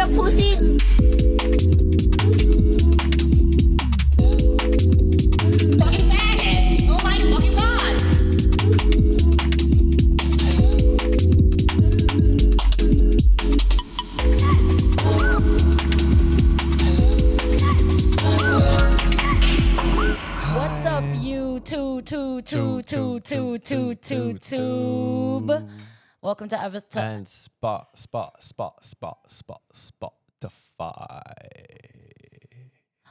your pussy. Fucking faggot. Oh my fucking god. What's up, you tube? Welcome to Spotify. And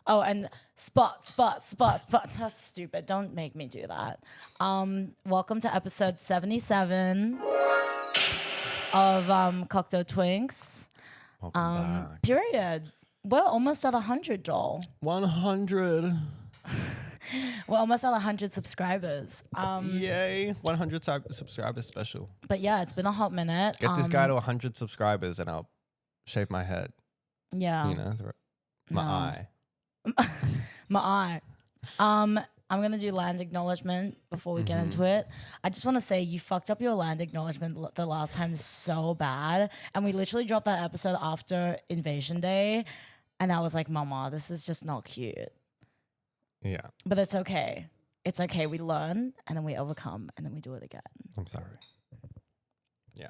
Oh, and spot. That's stupid. Don't make me do that. Welcome to episode 77 of Cocteau Twinks. Welcome back. Period. We're almost at 100, doll. 100. We're almost at 100 subscribers. Yay. 100 subscribers special. But yeah, it's been a hot minute. Get this guy to 100 subscribers and I'll shave my head. Yeah. You know, my eye. My eye. I'm going to do land acknowledgement before we get into it. I just want to say you fucked up your land acknowledgement the last time so bad. And we literally dropped that episode after Invasion Day. And I was like, Mama, this is just not cute. Yeah. But it's okay. It's okay. We learn and then we overcome and then we do it again. I'm sorry. Yeah.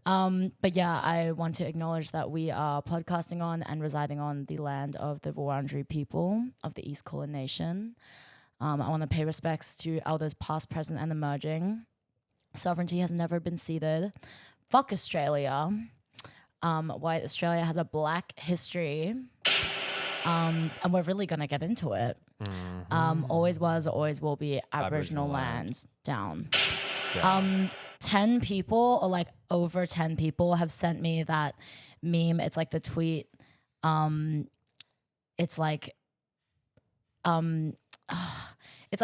But yeah, I want to acknowledge that we are podcasting on and residing on the land of the Wurundjeri people of the East Kulin Nation. I want to pay respects to elders past, present, and emerging. Sovereignty has never been ceded. Fuck Australia. White Australia has a black history. And we're really going to get into it. Always was, always will be Aboriginal land. Down. 10 people or like over 10 people have sent me that meme. It's like the tweet. It's like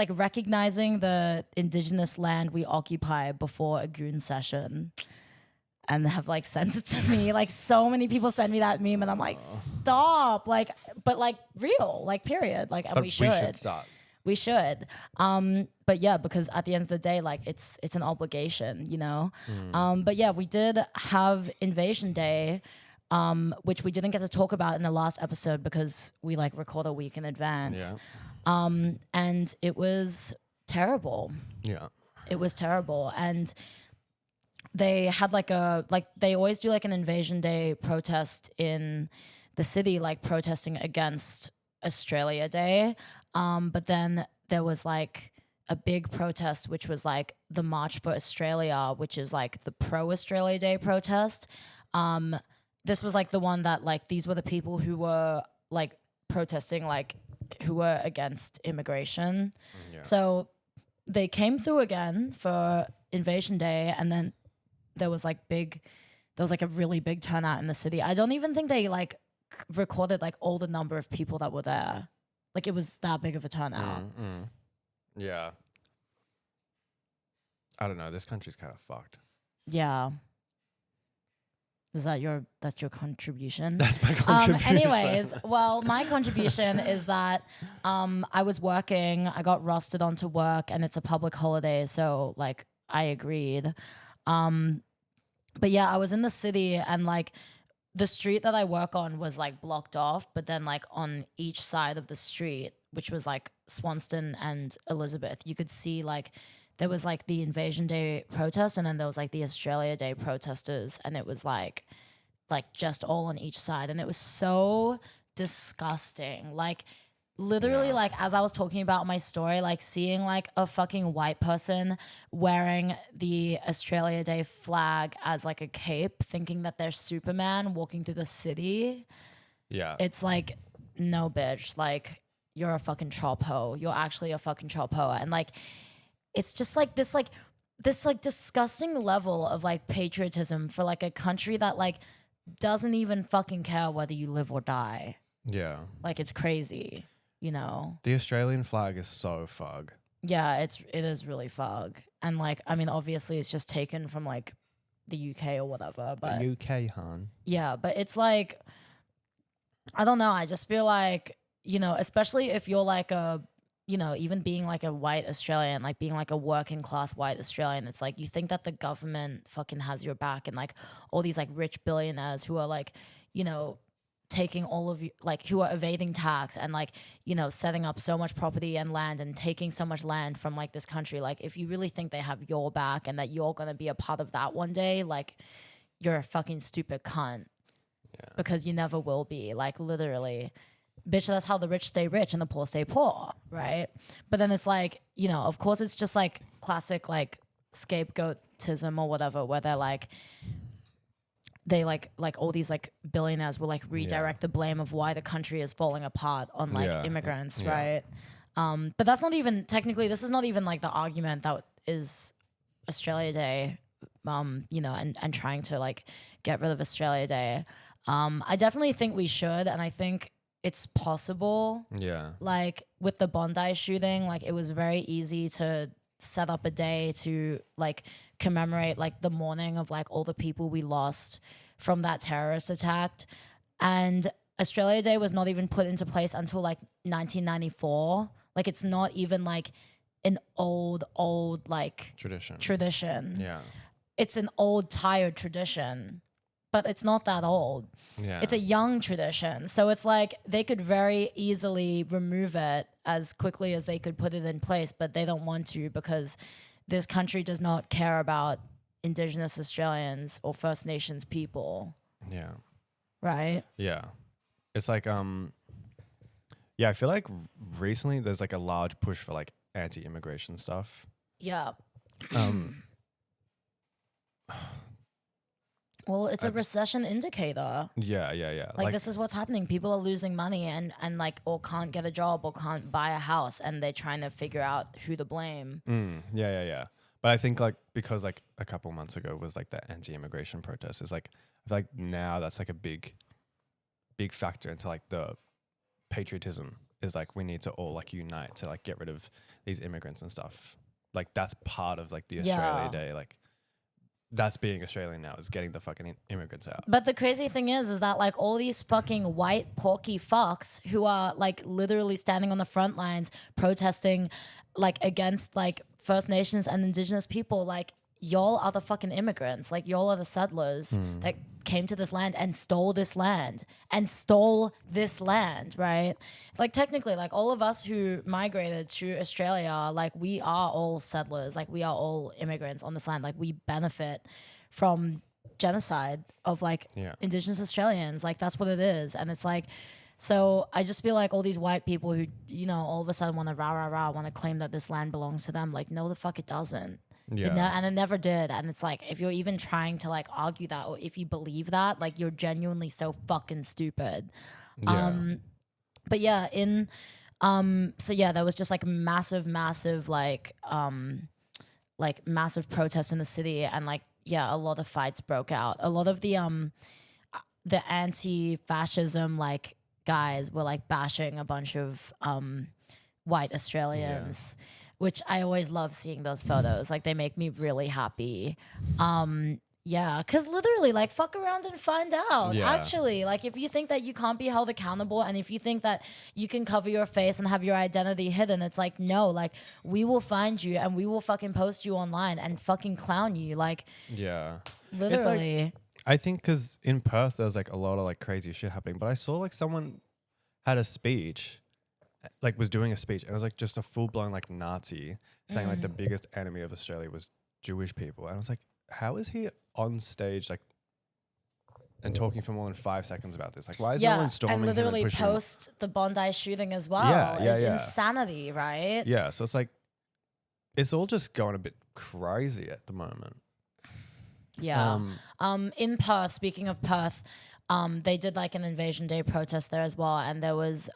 recognizing the indigenous land we occupy before a goon session. And have like sent it to me. Like so many people send me that meme and I'm like, stop. Like, but like real, like period. Like, and But we should start. We should. But yeah, because at the end of the day, like it's an obligation, you know? But yeah, we did have Invasion Day, which we didn't get to talk about in the last episode because we like record a week in advance. Yeah. And it was terrible. Yeah. It was terrible. And they had they always do like an Invasion Day protest in the city, like protesting against Australia Day. But then there was like a big protest, which was like the March for Australia, which is like the pro-Australia Day protest. This was like the one that like these were the people who were like protesting, like who were against immigration. Yeah. So they came through again for Invasion Day, and then there was like a really big turnout in the city. I don't even think they like recorded like all the number of people that were there. Like it was that big of a turnout. Yeah. I don't know. This country's kind of fucked. Yeah. That's your contribution? That's my contribution. Anyways, well, my contribution is that I was working. I got rostered onto work and it's a public holiday. So like I agreed. But yeah, I was in the city and like the street that I work on was like blocked off, but then like on each side of the street, which was like Swanston and Elizabeth, you could see like there was like the Invasion Day protest and then there was like the Australia Day protesters, and it was like just all on each side, and it was so disgusting. Like literally, like as I was talking about my story, like seeing like a fucking white person wearing the Australia Day flag as like a cape, thinking that they're Superman walking through the city. Yeah. It's like, no bitch, like you're a fucking chop hoe. You're actually a fucking chop hoe. And like, it's just like this disgusting level of like patriotism for like a country that like doesn't even fucking care whether you live or die. Yeah. Like it's crazy. You know, the Australian flag is so fug. Yeah, it is really fug. And like, I mean, obviously it's just taken from like the UK or whatever, but the UK, hon. Yeah, but it's like, I don't know. I just feel like, you know, especially if you're like a, you know, even being like a white Australian, like being like a working class white Australian, it's like you think that the government fucking has your back, and like all these like rich billionaires who are like, you know, taking all of you, like who are evading tax and like, you know, setting up so much property and land and taking so much land from like this country, like if you really think they have your back and that you're going to be a part of that one day, like you're a fucking stupid cunt. Yeah. Because you never will be, like literally. Bitch, that's how the rich stay rich and the poor stay poor, right? But then it's like, you know, of course it's just like classic like scapegoatism or whatever, where they're like, they like all these like billionaires will like redirect the blame of why the country is falling apart on like immigrants, right? But that's not even technically, this is not even like the argument that is Australia Day, you know, and trying to like get rid of Australia Day. I definitely think we should, and I think it's possible. Yeah. Like with the Bondi shooting, like it was very easy to set up a day to like commemorate like the mourning of like all the people we lost from that terrorist attack. And Australia Day was not even put into place until like 1994. Like it's not even like an old like tradition. Yeah. It's an old tired tradition. But it's not that old. Yeah. It's a young tradition. So it's like they could very easily remove it as quickly as they could put it in place, but they don't want to because this country does not care about Indigenous Australians or First Nations people. Yeah. Right? Yeah. It's like, I feel like recently there's like a large push for like anti-immigration stuff. Yeah. Well, it's a recession indicator. Yeah. Like this is what's happening. People are losing money and like or can't get a job or can't buy a house, and they're trying to figure out who to blame. Yeah. But I think like because like a couple months ago was like the anti-immigration protest. Is like I feel like now that's like a big factor into like the patriotism. Is like we need to all like unite to like get rid of these immigrants and stuff. Like that's part of like the Australia Day. Like that's being Australian now, is getting the fucking immigrants out. But the crazy thing is that like all these fucking white porky fucks who are like literally standing on the front lines protesting like against like First Nations and Indigenous people, like y'all are the fucking immigrants. Like y'all are the settlers that came to this land and stole this land, right? Like technically, like all of us who migrated to Australia, like we are all settlers, like we are all immigrants on this land. Like we benefit from genocide of like Indigenous Australians. Like that's what it is. And it's like, so I just feel like all these white people who, you know, all of a sudden want to want to claim that this land belongs to them. Like, no, the fuck it doesn't. Yeah. And it never did. And it's like, if you're even trying to like argue that, or if you believe that, like you're genuinely so fucking stupid. Yeah. But yeah, so yeah, there was just like massive like massive protests in the city, and like, yeah, a lot of fights broke out. A lot of the anti-fascism like guys were like bashing a bunch of white Australians. Yeah. Which I always love seeing those photos. Like they make me really happy. Yeah, because literally, like, fuck around and find out. Yeah. Actually, like, if you think that you can't be held accountable, and if you think that you can cover your face and have your identity hidden, it's like, no, like, we will find you and we will fucking post you online and fucking clown you. Like, yeah, literally. Like, I think because in Perth there's like a lot of like crazy shit happening, but I saw like someone had a speech. Like was doing a speech and it was like just a full blown like Nazi saying like the biggest enemy of Australia was Jewish people. And I was like, how is he on stage like and talking for more than 5 seconds about this? Like why is no one storming and literally him and post the Bondi shooting as well? Yeah. Insanity, right? Yeah, so it's like it's all just going a bit crazy at the moment. Yeah. In Perth, speaking of Perth, they did like an Invasion Day protest there as well, and there was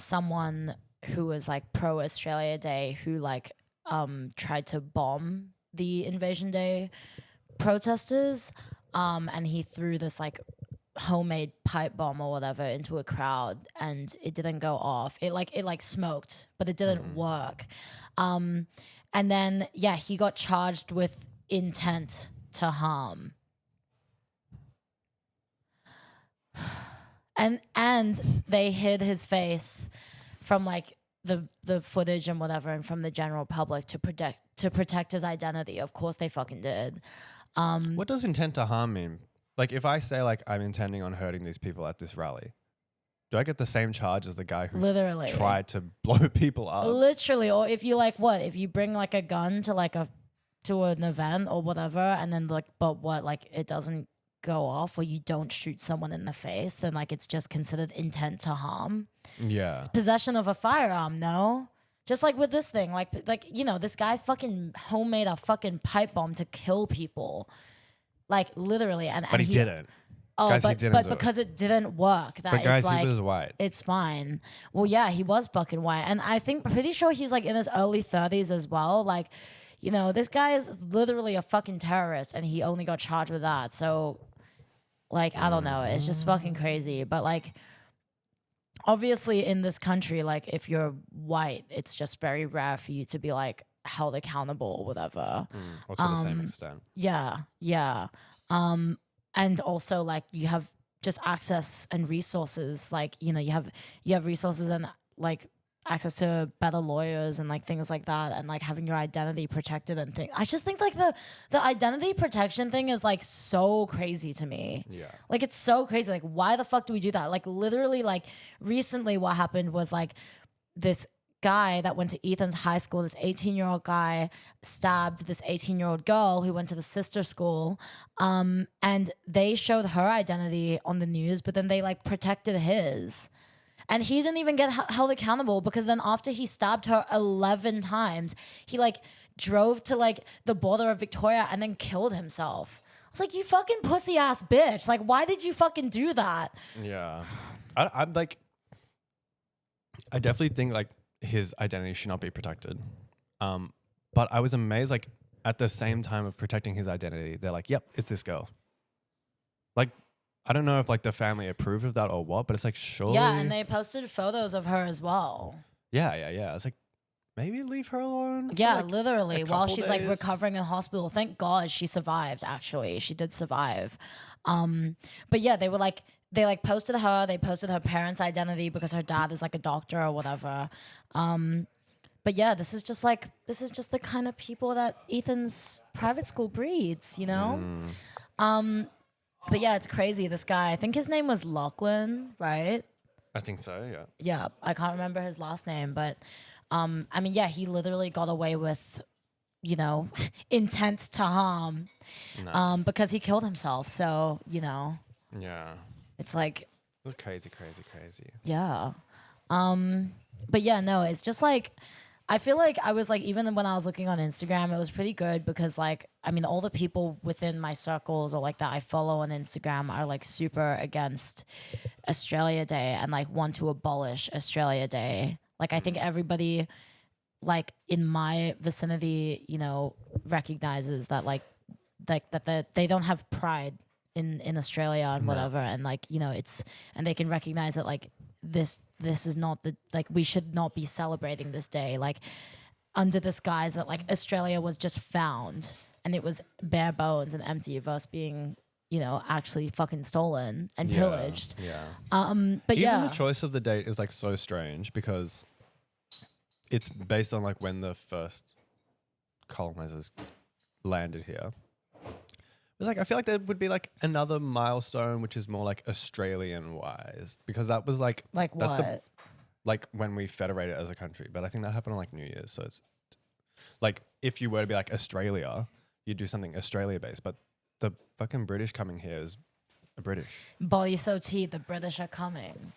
someone who was like pro Australia Day who like tried to bomb the Invasion Day protesters, and he threw this like homemade pipe bomb or whatever into a crowd, and it didn't go off. It like smoked, but it didn't work. And then he got charged with intent to harm. And they hid his face from like the footage and whatever, and from the general public to protect his identity. Of course they fucking did. What does intent to harm mean? Like if I say like I'm intending on hurting these people at this rally, do I get the same charge as the guy who Literally tried to blow people up? Literally, or if you like what? If you bring like a gun to like to an event or whatever, and then like, but what? Like it doesn't go off, or you don't shoot someone in the face, then like it's just considered intent to harm. Yeah. It's possession of a firearm, no? Just like with this thing, like you know, this guy fucking homemade a fucking pipe bomb to kill people, like literally, But he didn't. Oh, guys, but because it didn't work, that but guys, it's like he was white. it's fine. Well, yeah, he was fucking white, and I think pretty sure he's like in his early 30s as well. Like, you know, this guy is literally a fucking terrorist, and he only got charged with that. So, like, I don't know, it's just fucking crazy. But like, obviously, in this country, like, if you're white, it's just very rare for you to be like held accountable or whatever. Or to the same extent. Yeah, yeah. And also like you have just access and resources, like, you know, you have resources and like access to better lawyers and like things like that, and like having your identity protected and things. I just think like the identity protection thing is like so crazy to me. Yeah. Like it's so crazy. Like why the fuck do we do that? Like literally like recently what happened was like this guy that went to Ethan's high school, this 18-year-old guy stabbed this 18-year-old girl who went to the sister school, and they showed her identity on the news, but then they like protected his, and he didn't even get held accountable, because then after he stabbed her 11 times, he like drove to like the border of Victoria and then killed himself. I was like, you fucking pussy ass bitch, like why did you fucking do that? Yeah. I'm like, I definitely think like his identity should not be protected. But I was amazed, like at the same time of protecting his identity, they're like, yep, it's this girl. Like, I don't know if like the family approved of that or what, but it's like, surely. Yeah, and they posted photos of her as well. Yeah. It's like, maybe leave her alone. Yeah, like literally, while she's like days. recovering in hospital. Thank God she survived, actually. She did survive. But yeah, they like posted her, they posted her parents' identity because her dad is like a doctor or whatever. But yeah, this is just the kind of people that Ethan's private school breeds, you know? But yeah, it's crazy. This guy, I think his name was Lachlan, right? I think so, yeah. Yeah, I can't remember his last name, but I mean, yeah, he literally got away with, you know, intent to harm, because he killed himself. So, you know, Yeah. it's like, Crazy. yeah. But yeah, no, it's just like, I feel like I was like, even when I was looking on Instagram, it was pretty good because like, I mean, all the people within my circles or like that I follow on Instagram are like super against Australia Day and like want to abolish Australia Day. Like, I think everybody like in my vicinity, you know, recognizes that like that they don't have pride in Australia and whatever. And like, you know, and they can recognize that like, this is not we should not be celebrating this day like under this guise that like Australia was just found and it was bare bones and empty versus being, you know, actually fucking stolen and pillaged. But even the choice of the date is like so strange because it's based on like when the first colonizers landed here. It's like I feel like there would be like another milestone which is more like Australian wise because that was like like that's what? Like when we federated as a country, but I think that happened on like New Year's. So it's like if you were to be like Australia, you'd do something Australia based, but the fucking British coming here is British. Body so tea, the British are coming.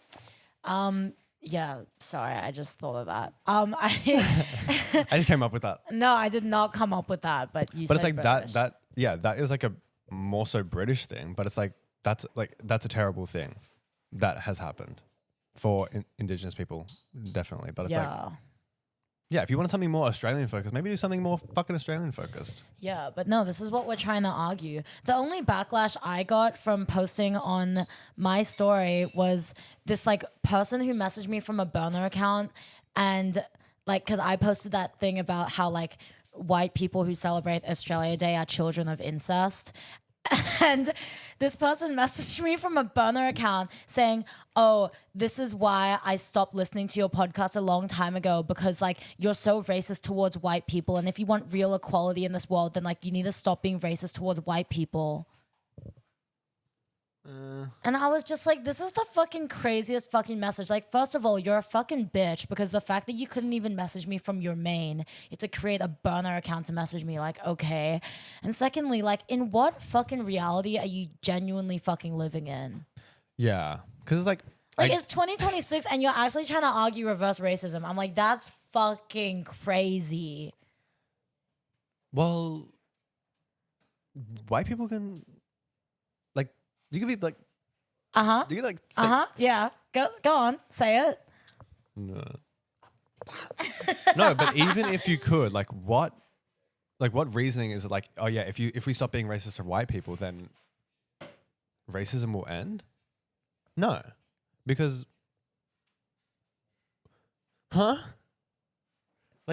Yeah, sorry, I just thought of that. I just came up with that. No, I did not come up with that, but you. But said it's like British. that is like a more so British thing. But it's like that's a terrible thing that has happened for Indigenous people, definitely. But it's like, yeah, if you want something more Australian focused, maybe do something more fucking Australian focused. Yeah, but no, this is what we're trying to argue. The only backlash I got from posting on my story was this like person who messaged me from a burner account and like, cause I posted that thing about how like white people who celebrate Australia Day are children of incest. And this person messaged me from a burner account saying, oh, this is why I stopped listening to your podcast a long time ago because like you're so racist towards white people. And if you want real equality in this world, then like you need to stop being racist towards white people. And I was just like, this is the fucking craziest fucking message. Like, first of all, you're a fucking bitch because the fact that you couldn't even message me from your main, you had to create a burner account to message me, like, okay. And secondly, like, in what fucking reality are you genuinely fucking living in? Yeah. Because it's like it's 2026 and you're actually trying to argue reverse racism. I'm like, that's fucking crazy. Well, white people can, like, you could be like, you could like, say, yeah. Go on, say it. No. No, but even if you could, like, what reasoning is it? Like, oh yeah, if we stop being racist to white people, then racism will end? No, because, like,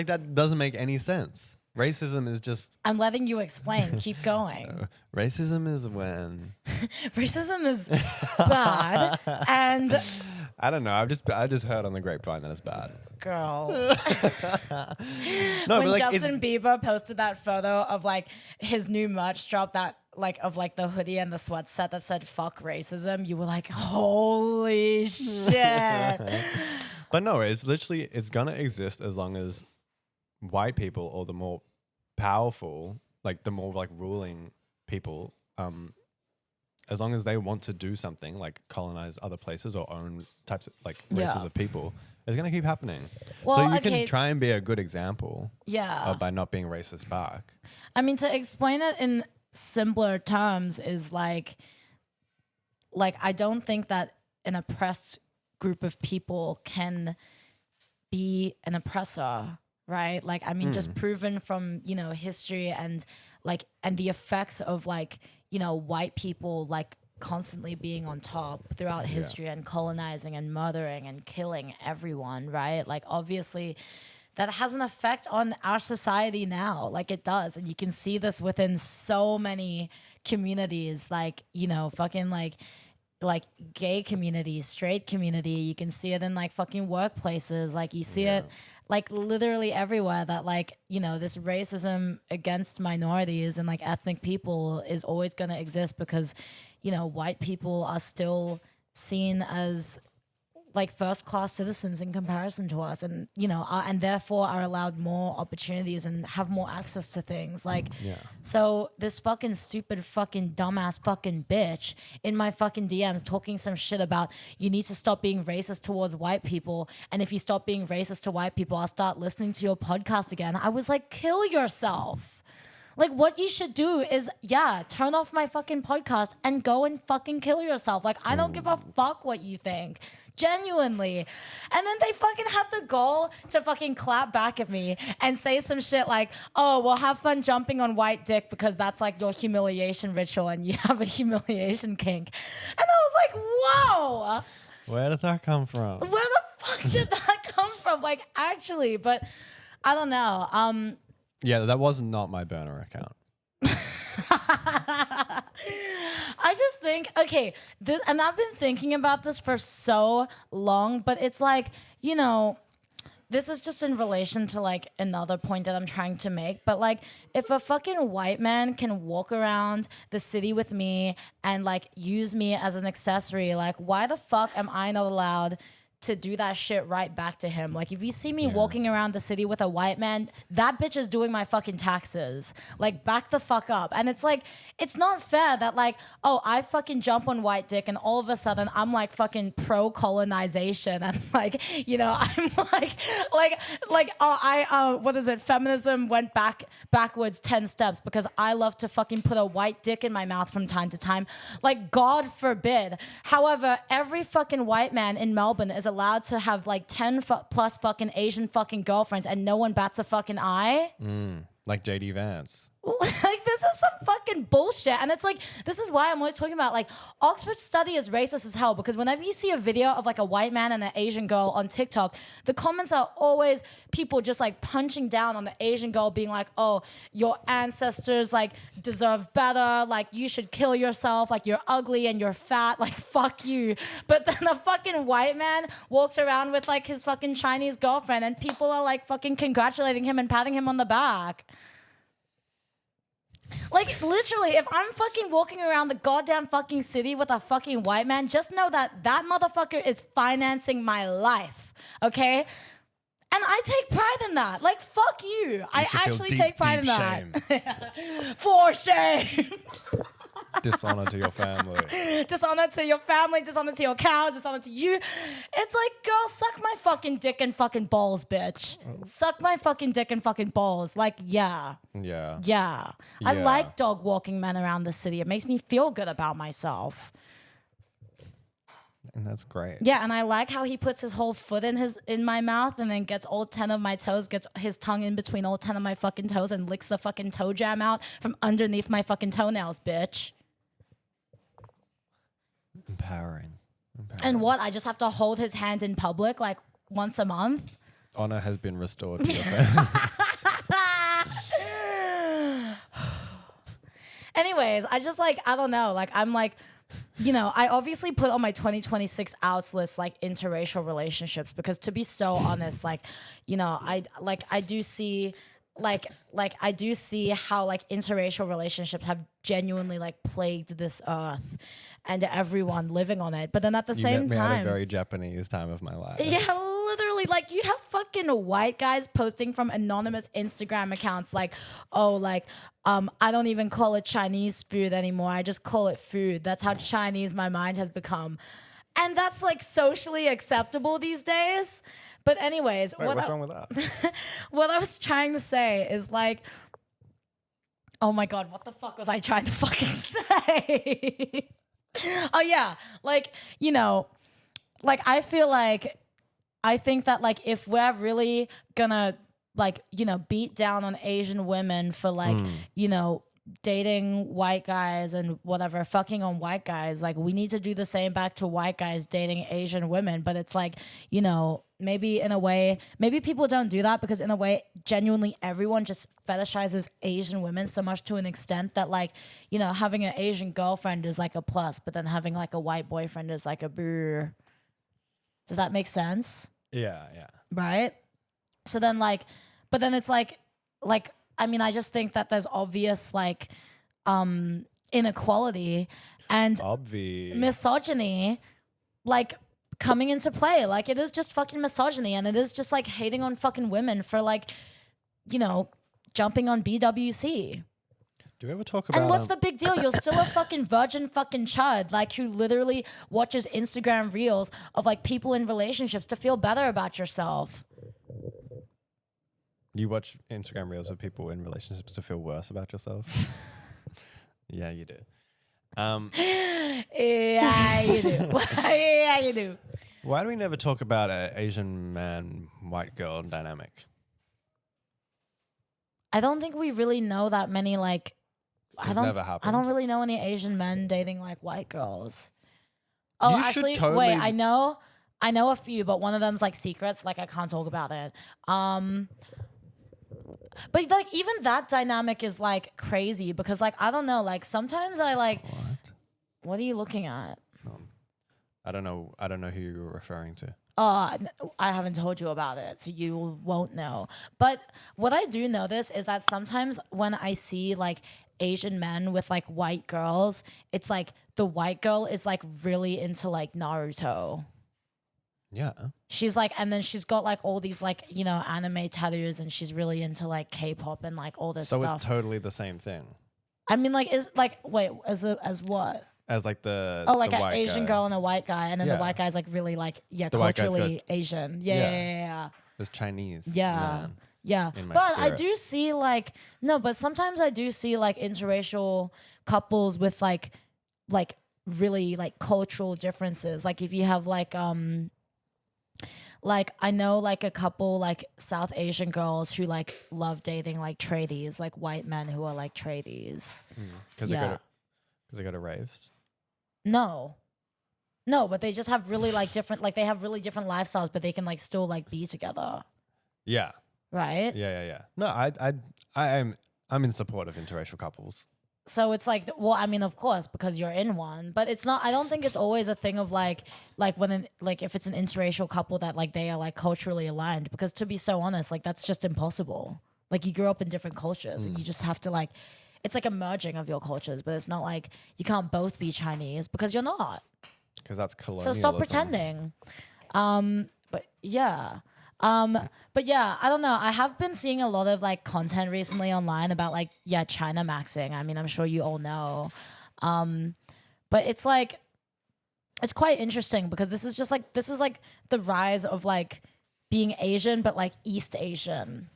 that doesn't make any sense. Racism is just... I'm letting you explain. Keep going. Racism is when... Racism is bad and... I don't know. I just heard on the grapevine that it's bad. Girl. No, when like, Justin Bieber posted that photo of like his new merch drop that like of like the hoodie and the sweatset that said fuck racism, you were like, holy shit. But no, it's literally, it's gonna exist as long as white people or the more powerful, like the more like ruling people, as long as they want to do something like colonize other places or own types of like races of people, it's going to keep happening. Well, so you can try and be a good example by not being racist back. I mean, to explain it in simpler terms is like I don't think that an oppressed group of people can be an oppressor, right? Like, I mean, just proven from, you know, history and like, and the effects of like, you know, white people like constantly being on top throughout history and colonizing and murdering and killing everyone, right? Like, obviously that has an effect on our society now. Like, it does. And you can see this within so many communities, like, you know, fucking like gay community, straight community. You can see it in like fucking workplaces. Like, you see it like literally everywhere, that like, you know, this racism against minorities and like ethnic people is always going to exist because, you know, white people are still seen as like first class citizens in comparison to us, and, you know, and therefore are allowed more opportunities and have more access to things. Like, so this fucking stupid fucking dumbass fucking bitch in my fucking DMs talking some shit about you need to stop being racist towards white people, and if you stop being racist to white people, I'll start listening to your podcast again. I was like, kill yourself. Like, what you should do is, turn off my fucking podcast and go and fucking kill yourself. Like, I don't give a fuck what you think. Genuinely. And then they fucking had the goal to fucking clap back at me and say some shit like, oh, well, have fun jumping on white dick because that's like your humiliation ritual and you have a humiliation kink. And I was like, whoa. Where did that come from? Where the fuck did that come from? Like, actually, but I don't know. Yeah, that was not my burner account. I just think, okay, and I've been thinking about this for so long, but it's like, you know, this is just in relation to like another point that I'm trying to make. But like, if a fucking white man can walk around the city with me and like use me as an accessory, like, why the fuck am I not allowed to do that shit right back to him? Like, if you see me walking around the city with a white man, that bitch is doing my fucking taxes. Like, back the fuck up. And it's like, it's not fair that like, oh, I fucking jump on white dick and all of a sudden I'm like fucking pro-colonization and like, you know, I'm what is it? Feminism went backwards 10 steps because I love to fucking put a white dick in my mouth from time to time. Like, God forbid. However, every fucking white man in Melbourne is allowed to have like 10 plus fucking Asian fucking girlfriends and no one bats a fucking eye. Like JD Vance. Like, this is some fucking bullshit. And it's like, this is why I'm always talking about like Oxford study is racist as hell, because whenever you see a video of like a white man and an Asian girl on TikTok, the comments are always people just like punching down on the Asian girl, being like, oh, your ancestors like deserve better, like you should kill yourself, like you're ugly and you're fat, like fuck you. But then the fucking white man walks around with like his fucking Chinese girlfriend and people are like fucking congratulating him and patting him on the back. Like, literally, if I'm fucking walking around the goddamn fucking city with a fucking white man, just know that that motherfucker is financing my life, okay? And I take pride in that. Like, fuck you. I actually take pride in that. For shame. Dishonor to your family. Dishonor to your family, dishonor to your cow, dishonor to you. It's like, girl, suck my fucking dick and fucking balls, bitch. Suck my fucking dick and fucking balls. Like, yeah. Yeah. I like dog walking men around the city. It makes me feel good about myself. And that's great. Yeah, and I like how he puts his whole foot in my mouth and then gets all 10 of my toes, gets his tongue in between all 10 of my fucking toes and licks the fucking toe jam out from underneath my fucking toenails, bitch. Empowering. And what? I just have to hold his hand in public like once a month? Honor has been restored to your family. Anyways, I just like, I don't know. Like, I'm like, you know, I obviously put on my 2026 outs list like interracial relationships because, to be so honest, like, you know, I do see like I do see how like interracial relationships have genuinely like plagued this earth and everyone living on it. But then at the same time, at a very Japanese time of my life. Yeah, literally, like you have fucking white guys posting from anonymous Instagram accounts like, oh, like, I don't even call it Chinese food anymore. I just call it food. That's how Chinese my mind has become. And that's like socially acceptable these days. But anyways, what's wrong with that? What I was trying to say is like, oh my God, what the fuck was I trying to fucking say? Oh yeah, like, you know, like I think that like if we're really gonna like, you know, beat down on Asian women for like, you know, dating white guys and whatever, fucking on white guys, like we need to do the same back to white guys dating Asian women. But it's like, you know, maybe in a way, maybe people don't do that because in a way, genuinely everyone just fetishizes Asian women so much to an extent that like, you know, having an Asian girlfriend is like a plus, but then having like a white boyfriend is like a brr. Does that make sense? Yeah. Right? So then like, but then it's like, I mean, I just think that there's obvious like inequality and misogyny like coming into play. Like it is just fucking misogyny and it is just like hating on fucking women for like, you know, jumping on BWC. Do we ever talk about... And what's the big deal? You're still a fucking virgin fucking chud, like who literally watches Instagram reels of like people in relationships to feel better about yourself. You watch Instagram reels of people in relationships to feel worse about yourself? Yeah, you do. Yeah, you do. Yeah, you do. Why do we never talk about an Asian man, white girl dynamic? I don't think we really know that many like... Never happened. I don't really know any Asian men dating like white girls. Oh, You actually, totally... wait, I know a few, but one of them's like secrets, like I can't talk about it. But like even that dynamic is like crazy because like I don't know, like sometimes I like What are you looking at? I don't know who you're referring to. I haven't told you about it, so you won't know. But what I do notice is that sometimes when I see like Asian men with like white girls, it's like the white girl is like really into like Naruto. Yeah. She's like, and then she's got like all these like, you know, anime tattoos and she's really into like K-pop and like all this stuff. So it's totally the same thing. I mean, like, is like, wait, as what? As like the like the an Asian girl and a white guy, and then the white guy's like really like culturally Asian. Yeah. There's Chinese. Yeah. Man yeah. in my But spirit. I do see like but sometimes I do see like interracial couples with like really like cultural differences. Like if you have like I know like a couple like South Asian girls who like love dating like tradies, like white men who are like tradies. Because they go to raves. No, but they just have really like different, like they have really different lifestyles, but they can like still like be together. Yeah. Right. Yeah. No, I'm in support of interracial couples. So it's like, well, I mean, of course, because you're in one, but it's not. I don't think it's always a thing of like when if it's an interracial couple that like they are like culturally aligned. Because to be so honest, like that's just impossible. Like you grew up in different cultures, and you just have to like. it's like a merging of your cultures, but it's not like you can't both be Chinese because you're not. Because that's So colonialism. stop pretending. But yeah. But yeah, I don't know. I have been seeing a lot of like content recently online about like, yeah, China maxing. I mean, I'm sure you all know. But it's like, it's quite interesting because this is like the rise of like being Asian, but like East Asian.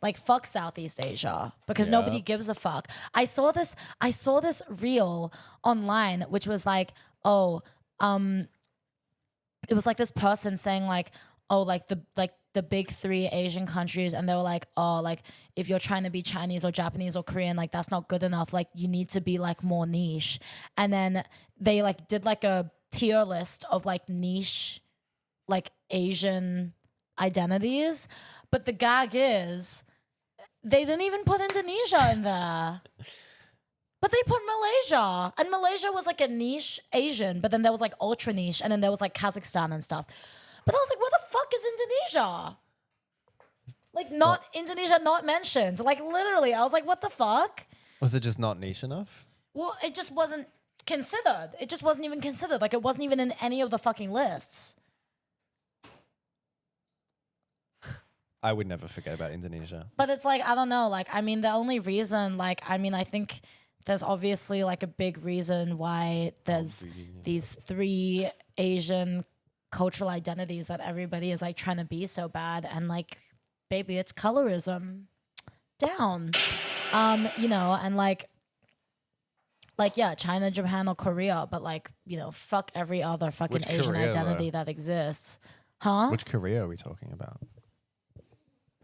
Like fuck Southeast Asia because nobody gives a fuck. I saw this reel online which was like, it was like this person saying like, the big three Asian countries, and they were like, oh, like if you're trying to be Chinese or Japanese or Korean, like that's not good enough. Like you need to be like more niche. And then they like did like a tier list of like niche, like Asian identities. But the gag is they didn't even put Indonesia in there. But they put Malaysia, and Malaysia was like a niche Asian, but then there was like ultra niche, and then there was like Kazakhstan and stuff. But I was like, where the fuck is Indonesia? Like Indonesia not mentioned. Like literally, I was like, what the fuck? Was it just not niche enough? Well, it just wasn't considered. It just wasn't even considered. Like it wasn't even in any of the fucking lists. I would never forget about Indonesia. But it's like, I don't know. Like, I mean, the only reason, like, I mean, I think there's obviously like a big reason why there's these three Asian cultural identities that everybody is like trying to be so bad. And like, baby, it's colorism down. You know, and like, yeah, China, Japan, or Korea, but like, you know, fuck every other fucking Which Asian Korea, identity that exists. Huh? Which Korea are we talking about?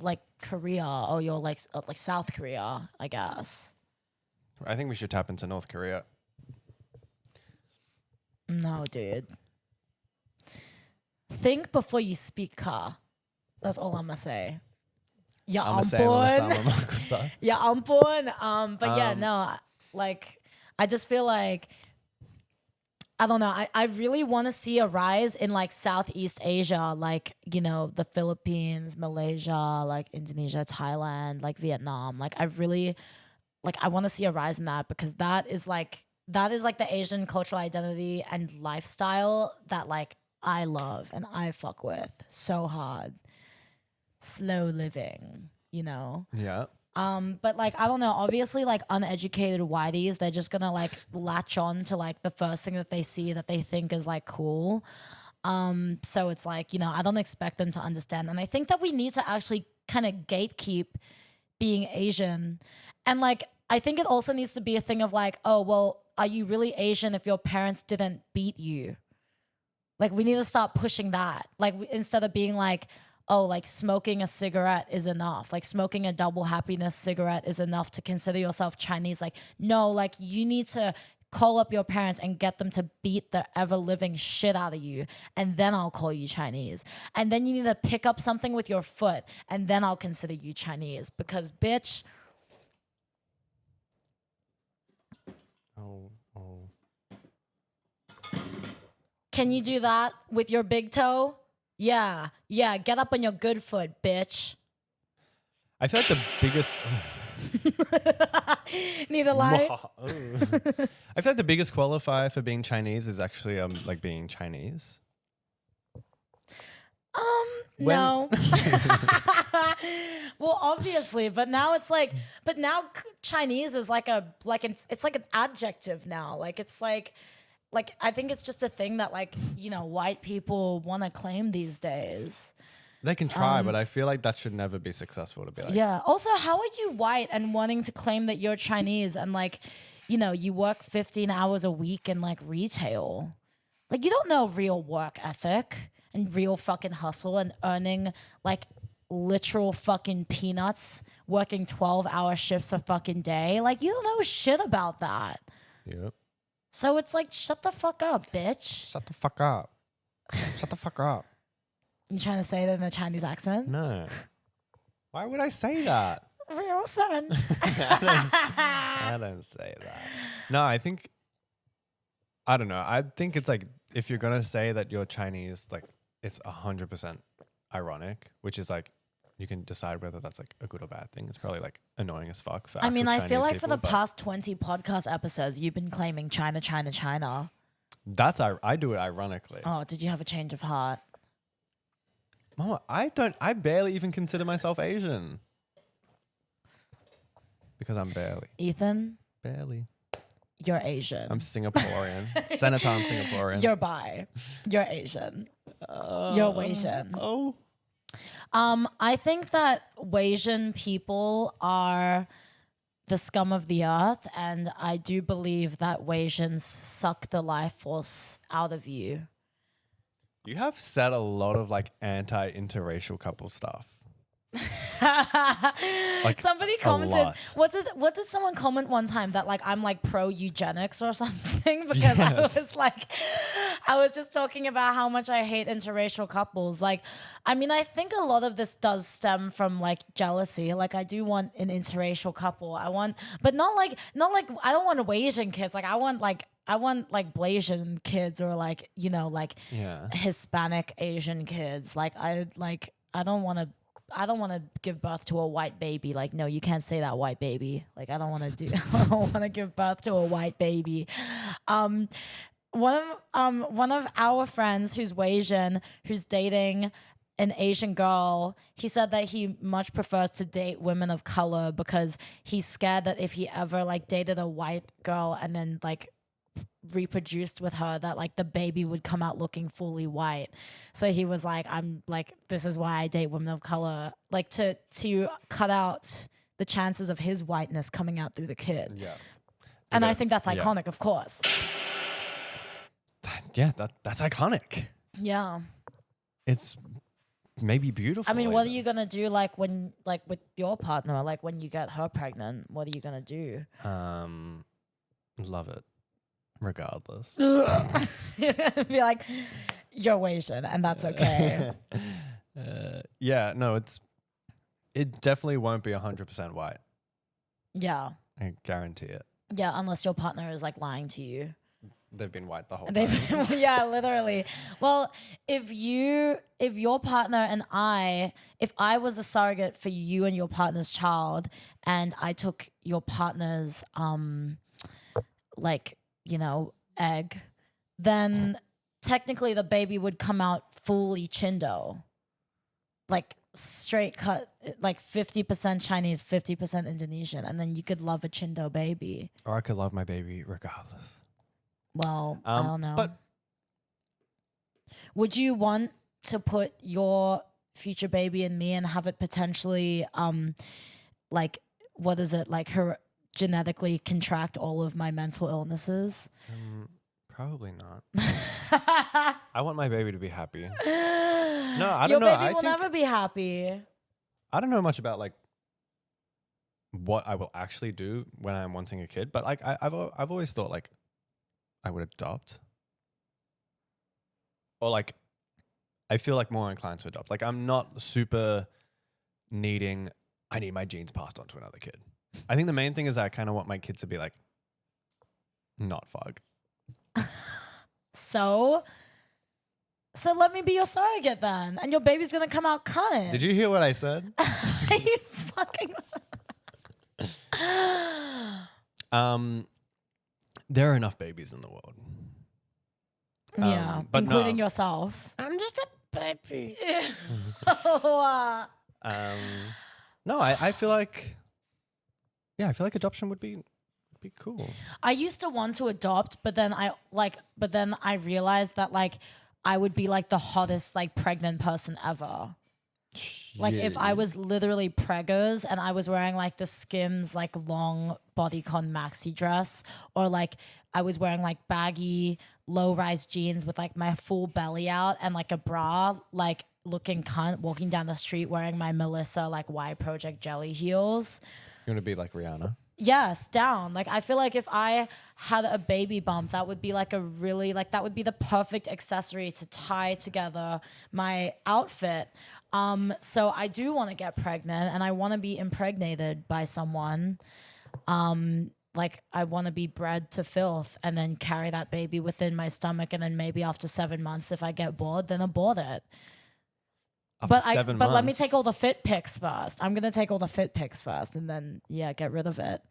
Like Korea, or you're like South Korea, I guess. I think we should tap into North Korea. No, dude. Think before you speak, ka. That's all I'm gonna say. Ya ampun. Ya ampun. But yeah, no, like, I just feel like, I don't know. I really want to see a rise in like Southeast Asia, like, you know, the Philippines, Malaysia, like Indonesia, Thailand, like Vietnam. Like I really, like I want to see a rise in that because that is like the Asian cultural identity and lifestyle that like I love and I fuck with so hard. Slow living, you know? Yeah. But like, I don't know, obviously like uneducated whiteys, they're just gonna like latch on to like the first thing that they see that they think is like cool. So it's like, you know, I don't expect them to understand. And I think that we need to actually kind of gatekeep being Asian. And like, I think it also needs to be a thing of like, oh, well, are you really Asian if your parents didn't beat you? Like, we need to start pushing that. Like, instead of being like, oh, like smoking a cigarette is enough. Like smoking a double happiness cigarette is enough to consider yourself Chinese. Like, no, like you need to call up your parents and get them to beat the ever living shit out of you. And then I'll call you Chinese. And then you need to pick up something with your foot and then I'll consider you Chinese. Because bitch. Oh. Can you do that with your big toe? Yeah, get up on your good foot, bitch. I feel like the biggest... Neither lie. I feel like the biggest qualifier for being Chinese is actually like being Chinese. No. Well, obviously, but now it's like, Chinese is like it's like an adjective now. Like it's like I think it's just a thing that like, you know, white people want to claim these days. They can try, but I feel like that should never be successful to be like. Yeah. Also, how are you white and wanting to claim that you're Chinese and like, you know, you work 15 hours a week in like retail? Like you don't know real work ethic and real fucking hustle and earning like literal fucking peanuts, working 12-hour shifts a fucking day. Like you don't know shit about that. Yep. So it's like, shut the fuck up, bitch. Shut the fuck up. Shut the fuck up. You trying to say that in a Chinese accent? No. Why would I say that? Real son. I don't say that. No, I don't know. I think it's like, if you're going to say that you're Chinese, like it's 100% ironic, which is like, you can decide whether that's like a good or bad thing. It's probably like annoying as fuck for I mean, I actual feel Chinese like for the people, but past 20 podcast episodes, you've been claiming China, China, China. I do it ironically. Oh, did you have a change of heart? Mama, I barely even consider myself Asian. Because I'm barely. Ethan, Barely. you're Asian. I'm Singaporean. Senator, I'm Singaporean. You're bi. You're Asian. You're Asian. Oh. I think that Asian people are the scum of the earth, and I do believe that Asians suck the life force out of you. You have said a lot of like anti-interracial couple stuff. Like Somebody a commented, lot. what did someone comment one time that like I'm like pro eugenics or something because Yes. I was just talking about how much I hate interracial couples. Like, I mean, I think a lot of this does stem from like jealousy. Like, I do want an interracial couple. But not like I don't want Asian kids. Like, I want like Blasian kids or like, you know, like Yeah. Hispanic Asian kids. I don't want to give birth to a white baby. Like, no, you can't say that, white baby. Like, I don't want to give birth to a white baby. One of our friends who's Asian, who's dating an Asian girl, he said that he much prefers to date women of color because he's scared that if he ever like dated a white girl and then like reproduced with her, that like the baby would come out looking fully white. So he was like, I'm like, this is why I date women of color, like to cut out the chances of his whiteness coming out through the kid. Yeah. And Yeah. I think that's Yeah. iconic, of course. Yeah, that's iconic. Yeah. It's maybe beautiful. I mean, what are even. you gonna do like when like with your partner, like when you get her pregnant, what are you gonna do? Love it. Regardless. Be like, you're Asian and that's okay. Yeah, no, it definitely won't be 100% white. Yeah. I guarantee it. Yeah, unless your partner is like lying to you. They've been white the whole time. Yeah, literally. Well, if your partner and if I was the surrogate for you and your partner's child, and I took your partner's like, you know, egg, then technically the baby would come out fully Chindo, like straight cut, like 50% Chinese, 50% Indonesian, and then you could love a Chindo baby. Or I could love my baby regardless. Well, I don't know. But Would you want to put your future baby in me and have it potentially, like, what is it, like her genetically contract all of my mental illnesses? probably not. I want my baby to be happy. No, I Your don't know. baby will never be happy. I don't know much about like what I will actually do when I'm wanting a kid, but like I've always thought like I would adopt, or like I feel like more inclined to adopt. Like I'm not super needing. I need my genes passed on to another kid. I think the main thing is that I kind of want my kids to be like not fug. So let me be your surrogate then, and your baby's gonna come out cunt. Did you hear what I said? You fucking. There are enough babies in the world. Yeah, but including no. yourself. I'm just a baby. No, I feel like, yeah, I feel like adoption would be cool. I used to want to adopt, but then I realized that like I would be like the hottest like pregnant person ever. Like if I was literally preggers and I was wearing like the Skims like long bodycon maxi dress, or like I was wearing like baggy low-rise jeans with like my full belly out and like a bra, like looking cunt, walking down the street wearing my Melissa like Y Project jelly heels. You want to be like Rihanna? Yes, down. Like I feel like if I had a baby bump, that would be like a really like that would be the perfect accessory to tie together my outfit. So I do want to get pregnant and I want to be impregnated by someone. Like I want to be bred to filth and then carry that baby within my stomach, and then maybe after 7 months, if I get bored, then abort it. After 7 months. But let me take all the fit pics first. I'm gonna take all the fit pics first, and then get rid of it,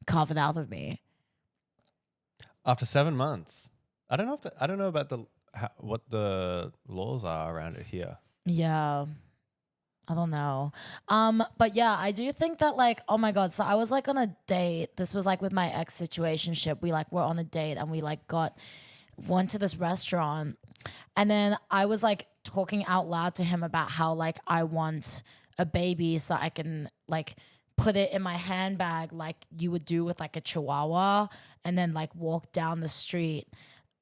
carve it out of me. After 7 months, I don't know about what the laws are around it here. Yeah. I don't know. But yeah, I do think that like, oh my God. So I was like on a date. This was like with my ex situationship. We like were on a date and we like went to this restaurant, and then I was like talking out loud to him about how like I want a baby so I can like put it in my handbag like you would do with like a chihuahua, and then like walk down the street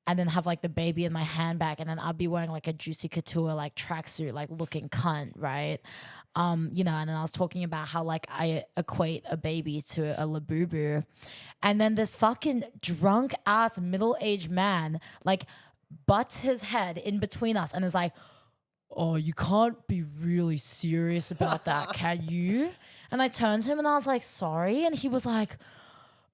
and then have like the baby in my handbag, and then I'd be wearing like a Juicy Couture like tracksuit like looking cunt, right? And then I was talking about how like I equate a baby to a labubu, and then this fucking drunk ass middle-aged man like butts his head in between us and is like, oh, you can't be really serious about that, can you? And I turned to him and I was like, sorry. And he was like,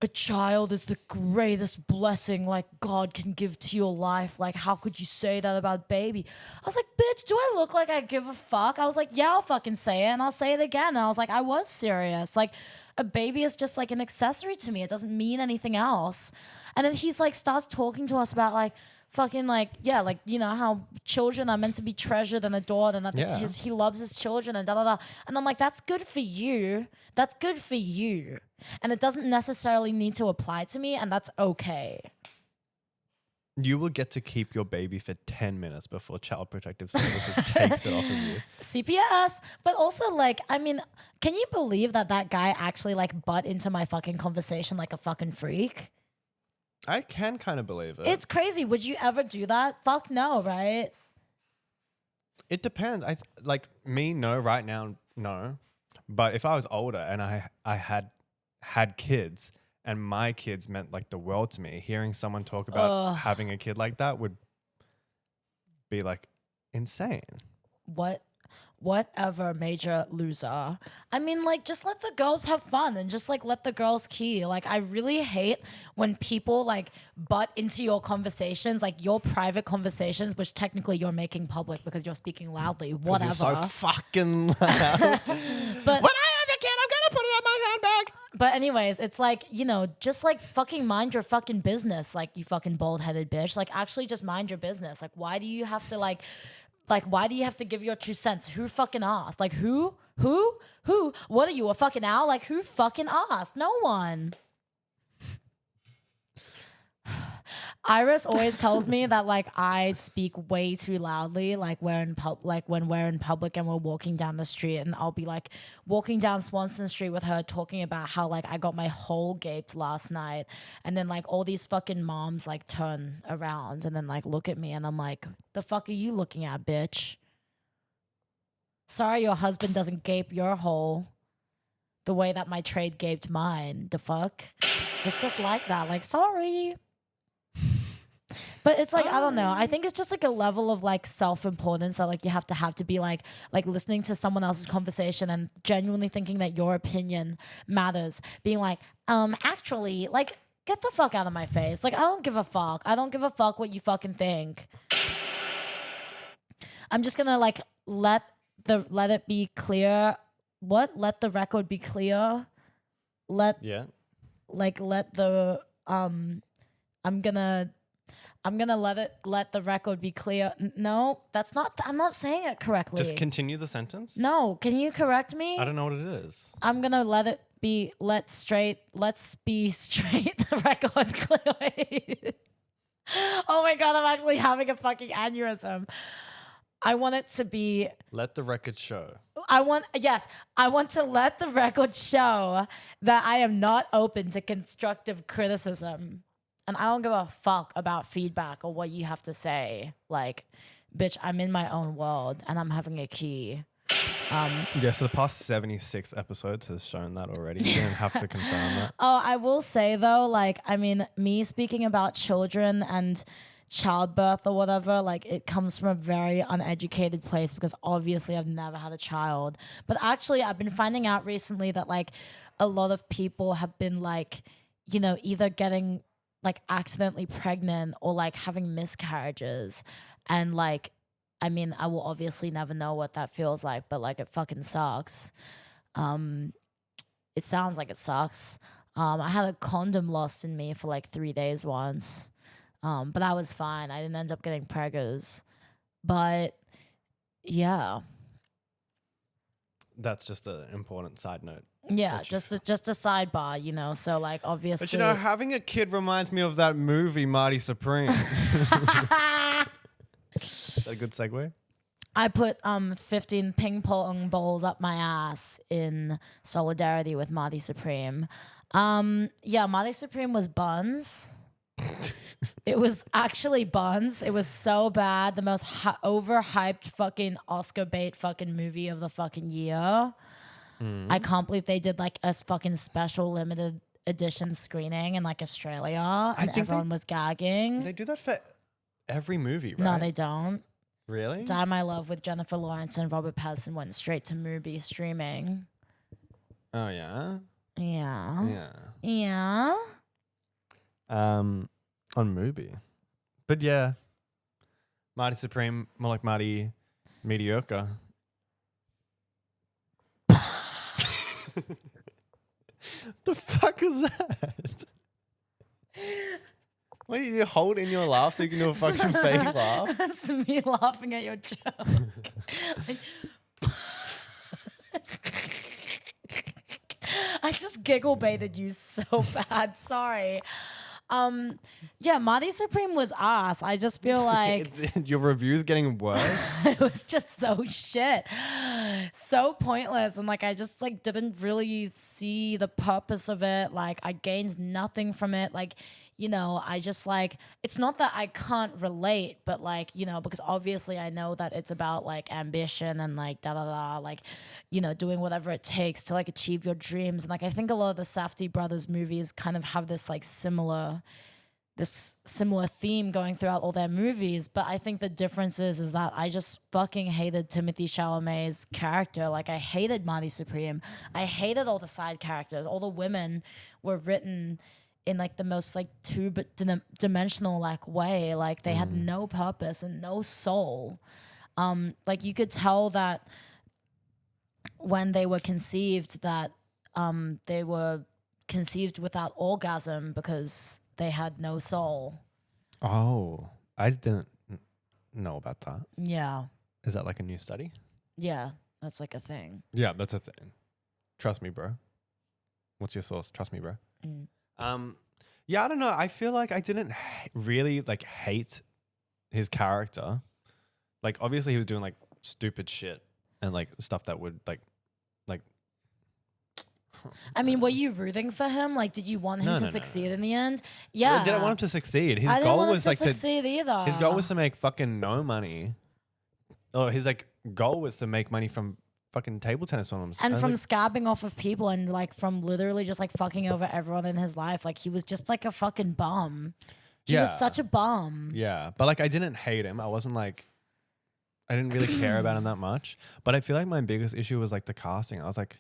a child is the greatest blessing like God can give to your life. Like, how could you say that about baby? I was like, bitch, do I look like I give a fuck? I was like, yeah, I'll fucking say it and I'll say it again. And I was like, I was serious. Like, a baby is just like an accessory to me. It doesn't mean anything else. And then he's like starts talking to us about like fucking like, yeah, like, you know, how children are meant to be treasured and adored, and that he loves his children and da da da. And I'm like, that's good for you. That's good for you. And it doesn't necessarily need to apply to me, and that's okay. You will get to keep your baby for 10 minutes before Child Protective Services takes it off of you. CPS. But also, like, I mean, can you believe that guy actually, like, butt into my fucking conversation like a fucking freak? I can kind of believe it. It's crazy. Would you ever do that? Fuck no, right? It depends. Like me, no. Right now, no. But if I was older and I had kids and my kids meant like the world to me, hearing someone talk about having a kid like that would be like insane. Whatever, major loser. I mean, like, just let the girls have fun and just, like, let the girls key. Like, I really hate when people, like, butt into your conversations, like, your private conversations, which technically you're making public because you're speaking loudly, whatever. You're so fucking loud. But when I have a kid, I'm going to put it in my handbag. But anyways, it's like, you know, just, like, fucking mind your fucking business, like, you fucking bald-headed bitch. Like, actually just mind your business. Like, why do you have to, like, why do you have to give your 2 cents? Who fucking asked? Like, who? What are you, a fucking owl? Like, who fucking asked? No one. Iris always tells me that, like, I speak way too loudly, like, when we're in public and we're walking down the street, and I'll be, like, walking down Swanson Street with her talking about how, like, I got my hole gaped last night, and then, like, all these fucking moms, like, turn around and then, like, look at me, and I'm like, the fuck are you looking at, bitch? Sorry your husband doesn't gape your hole the way that my trade gaped mine. The fuck? It's just like that. Like, sorry. But it's like, I don't know. I think it's just like a level of like self-importance that like you have to be like listening to someone else's conversation and genuinely thinking that your opinion matters. Being like, actually, like, get the fuck out of my face. Like, I don't give a fuck. I don't give a fuck what you fucking think. I'm just gonna like let it be clear. What? Let the record be clear. I'm gonna let the record be clear. No, that's not. I'm not saying it correctly. Just continue the sentence. No, can you correct me? I don't know what it is. I'm gonna let's be straight. The record clear. Oh my God, I'm actually having a fucking aneurysm. I want it to be. Let the record show. I want to let the record show that I am not open to constructive criticism. And I don't give a fuck about feedback or what you have to say. Like, bitch, I'm in my own world and I'm having a key. Yeah, so the past 76 episodes has shown that already. You didn't have to confirm that. Oh, I will say though, like, I mean, me speaking about children and childbirth or whatever, like, it comes from a very uneducated place because obviously I've never had a child. But actually, I've been finding out recently that, like, a lot of people have been, like, you know, either getting like accidentally pregnant or like having miscarriages and I mean, I will obviously never know what that feels like, but like it fucking sucks. It sounds like it sucks. I had a condom lost in me for like 3 days once. But I was fine. I didn't end up getting preggers. But yeah. That's just an important side note. Yeah, just a sidebar, you know. So like obviously But you know, having a kid reminds me of that movie Marty Supreme. Is that a good segue? I put 15 ping pong balls up my ass in solidarity with Marty Supreme. Yeah, Marty Supreme was buns. It was actually buns. It was so bad. The most overhyped fucking Oscar bait fucking movie of the fucking year. I can't believe they did like a fucking special limited edition screening in like Australia and everyone was gagging. They do that for every movie, right? No, they don't. Really? Die My Love with Jennifer Lawrence and Robert Pattinson went straight to Mubi streaming. Oh, yeah? Yeah. Yeah. Yeah. On Mubi. But yeah. Marty Supreme, more like Marty Mediocre. The fuck is that? What do you hold in your laugh so you can do a fucking fake laugh? That's me laughing at your joke. Like, I just giggle baited you so bad. Sorry. Yeah, Marty Supreme was ass. I just feel like your review's getting worse. it was just so shit. So pointless. And like I just like didn't really see the purpose of it. Like I gained nothing from it. Like, you know, I just like, it's not that I can't relate, but like, you know, because obviously I know that it's about like ambition and like like, you know, doing whatever it takes to like achieve your dreams. And like I think a lot of the Safdie brothers movies kind of have this like similar theme going throughout all their movies. But I think the difference is that I just fucking hated Timothée Chalamet's character. Like I hated Marty Supreme. I hated all the side characters. All the women were written in like the most like two-dimensional like way. Like they had no purpose and no soul. Like you could tell that when they were conceived that they were conceived without orgasm because they had no soul. Oh, I didn't know about that. Yeah. Is that like a new study? Yeah, that's like a thing. Yeah, that's a thing. Trust me, bro. What's your source? Trust me, bro. Yeah, I don't know. I feel like I didn't really like hate his character. Like obviously he was doing like stupid shit and like stuff that would like I mean, were you rooting for him? Like, did you want him to succeed in the end? Yeah. I didn't want him to succeed. His I didn't goal want him was to like succeed either. his goal was to make fucking no money. Oh, his like goal was to make money from fucking table tennis tournaments. And from like, scabbing off of people and like from literally just like fucking over everyone in his life. Like he was just like a fucking bum. He was such a bum. Yeah. But like I didn't hate him. I wasn't like I didn't really care about him that much. But I feel like my biggest issue was like the casting. I was like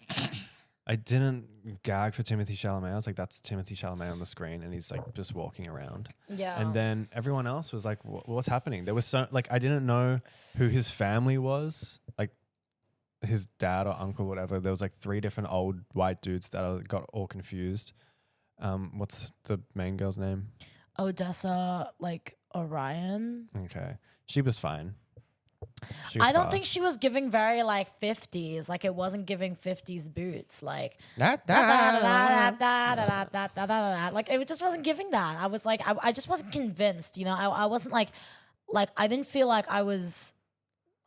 I didn't gag for Timothée Chalamet. I was like, that's Timothée Chalamet on the screen and he's like just walking around. Yeah. And then everyone else was like, what's happening? There was so like I didn't know who his family was. Like his dad or uncle, whatever. There was like 3 different old white dudes that I got all confused. What's the main girl's name? Odessa, like Orion. Okay. She was fine. I don't think she was giving very like 50s. Like it wasn't giving 50s boots. Like like it just wasn't giving that. I was like, I just wasn't convinced. You know, I wasn't like I didn't feel like I was.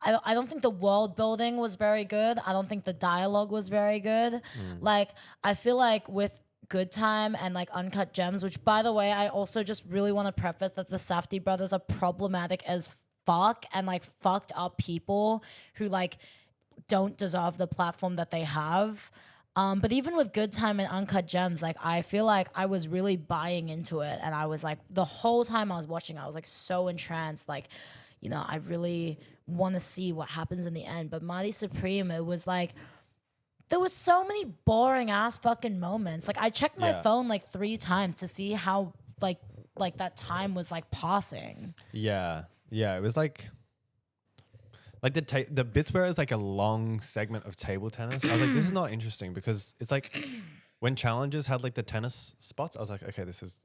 I don't think the world building was very good. I don't think the dialogue was very good. Like I feel like with Good Time and like Uncut Gems, which by the way, I also just really want to preface that the Safdie brothers are problematic as fuck and like fucked up people who like don't deserve the platform that they have. But even with Good Time and Uncut Gems, like I feel like I was really buying into it, and I was like the whole time I was watching, I was like so entranced. Like, you know, I really want to see what happens in the end. But Marty Supreme, it was like there was so many boring ass fucking moments. Like I checked my phone like 3 times to see how like that time was like passing. Yeah. Yeah, it was like Like the bits where it's like a long segment of table tennis, I was like, this is not interesting because it's like when challenges had like the tennis spots, I was like, okay, this is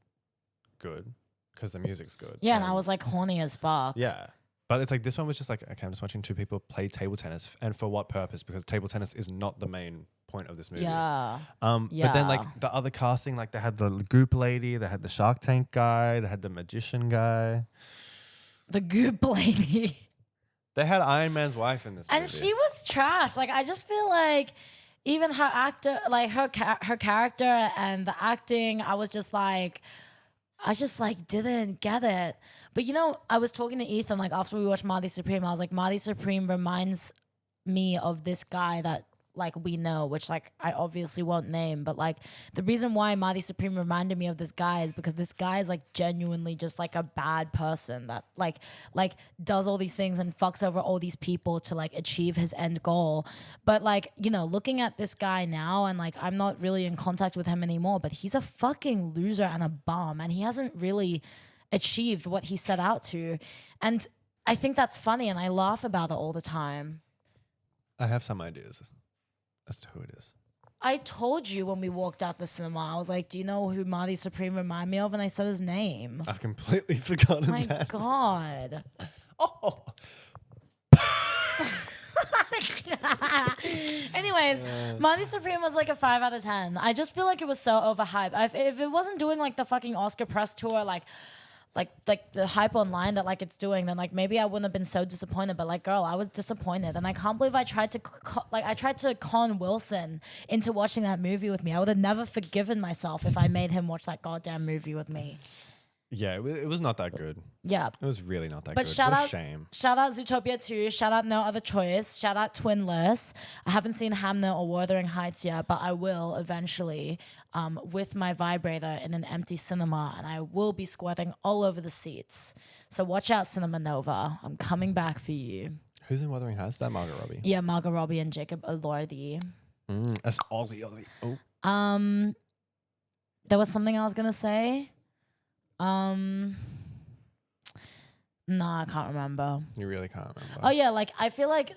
good because the music's good. Yeah, and I was like horny as fuck. Yeah. But it's like this one was just like, okay, I'm just watching two people play table tennis. And for what purpose? Because table tennis is not the main point of this movie. Yeah. But then like the other casting, like they had the goop lady, they had the Shark Tank guy, they had the magician guy. The goop lady. They had Iron Man's wife in this movie. And she was trash. Like, I just feel like even her actor, like her character and the acting, I just didn't get it. But you know, I was talking to Ethan like after we watched Marty Supreme. I was like, Marty Supreme reminds me of this guy that like we know, which like I obviously won't name, but like the reason why Marty Supreme reminded me of this guy is because this guy is like genuinely just like a bad person that like does all these things and fucks over all these people to like achieve his end goal. But like, you know, looking at this guy now and like I'm not really in contact with him anymore, but he's a fucking loser and a bum and he hasn't really achieved what he set out to. And I think that's funny and I laugh about it all the time. I have some ideas as to who it is. I told you when we walked out the cinema, I was like, do you know who Marty Supreme remind me of? And I said his name. I've completely forgotten My that. God. Oh. Anyways, Marty Supreme was like a 5 out of 10. I just feel like it was so overhyped. If it wasn't doing like the fucking Oscar press tour, like the hype online that like it's doing, then like maybe I wouldn't have been so disappointed. But like, girl, I was disappointed, and I can't believe I tried to con Wilson into watching that movie with me. I would have never forgiven myself if I made him watch that goddamn movie with me. Yeah, it was not that good. Yeah. It was really not that But good. shout What a out, shame. Shout out Zootopia 2. Shout out No Other Choice. Shout out Twinless. I haven't seen Hamnet or Wuthering Heights yet, but I will eventually with my vibrator in an empty cinema, and I will be squatting all over the seats. So watch out, Cinema Nova. I'm coming back for you. Who's in Wuthering Heights? That Margot Robbie. Yeah, Margot Robbie and Jacob Elordi. That's Aussie. Oh. There was something I was gonna say. No, I can't remember. You really can't remember. Oh yeah, like I feel like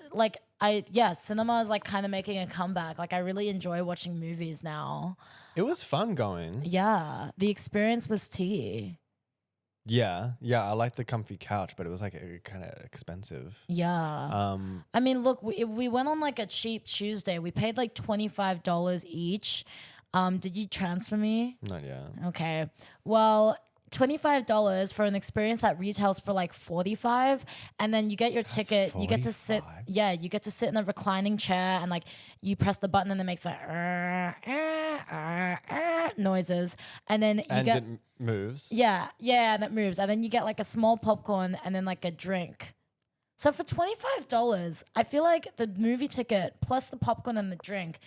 cinema is like kind of making a comeback. Like I really enjoy watching movies now. It was fun going. Yeah, the experience was tea. Yeah, I liked the comfy couch, but it was like kind of expensive. Yeah. I mean, look, we went on like a cheap Tuesday. We paid like $25 each. Did you transfer me? Not yet. Okay. Well, $25 for an experience that retails for like $45, and then you get your ticket. You get to sit. Yeah, you get to sit in a reclining chair, and like you press the button, and it makes like noises, and then it moves. Yeah, and it moves, and then you get like a small popcorn, and then like a drink. So for $25, I feel like the movie ticket plus the popcorn and the drink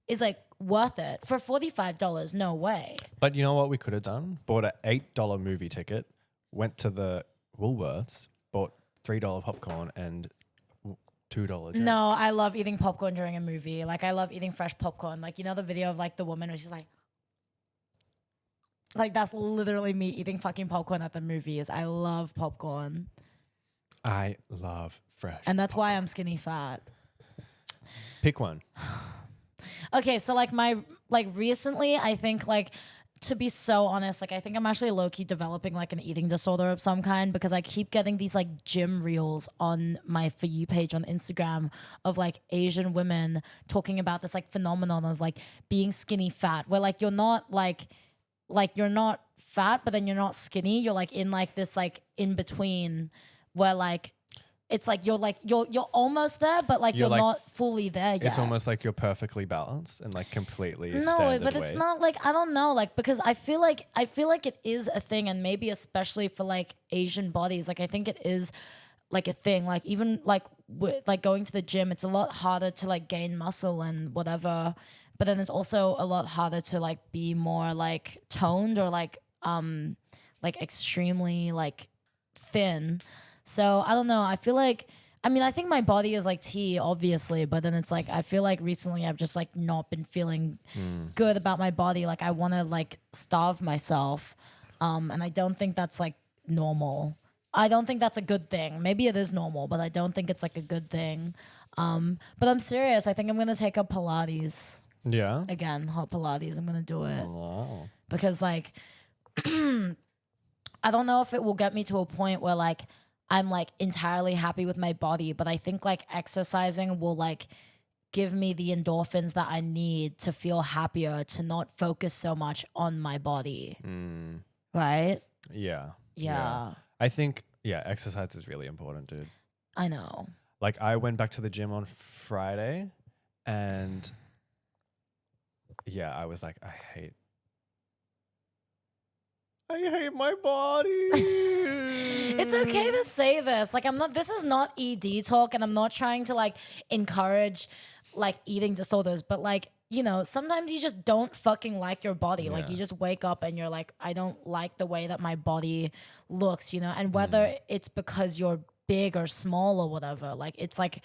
is like worth it. For $45, no way. But you know what we could have done? Bought an $8 movie ticket, went to the Woolworths, bought $3 popcorn and $2 drink. No, I love eating popcorn during a movie. Like I love eating fresh popcorn. Like you know the video of like the woman where she's like that's literally me eating fucking popcorn at the movies. I love popcorn. I love fresh. And that's popcorn. why I'm skinny fat. Pick one. Okay, so like recently, I think like to be so honest, like I think I'm actually low-key developing like an eating disorder of some kind because I keep getting these like gym reels on my For You page on Instagram of like Asian women talking about this like phenomenon of like being skinny fat, where like you're not like you're not fat, but then you're not skinny. You're like in like this like in between where like it's like you're almost there, but like you're like, not fully there yet. It's almost like you're perfectly balanced and like completely no, but it's weight. not like I don't know, like because I feel like it is a thing, and maybe especially for like Asian bodies, like I think it is like a thing. Like even like like going to the gym, it's a lot harder to like gain muscle and whatever, but then it's also a lot harder to like be more like toned or like extremely like thin. So I don't know. I feel like, I mean, I think my body is like tea, obviously, but then it's like, I feel like recently I've just like not been feeling good about my body. Like I want to like starve myself. And I don't think that's like normal. I don't think that's a good thing. Maybe it is normal, but I don't think it's like a good thing. But I'm serious. I think I'm gonna take up Pilates Yeah. again. Hot Pilates. I'm gonna do it Wow. because like I don't know if it will get me to a point where like I'm like entirely happy with my body, but I think like exercising will like give me the endorphins that I need to feel happier, to not focus so much on my body. Right? Yeah. Yeah. I think, exercise is really important, dude. I know. Like, I went back to the gym on Friday and I was like, I hate my body. It's okay to say this. Like, this is not ED talk, and I'm not trying to like encourage like eating disorders, but like, you know, sometimes you just don't fucking like your body. Like, you just wake up and you're like, I don't like the way that my body looks, you know, and whether it's because you're big or small or whatever, like, it's like,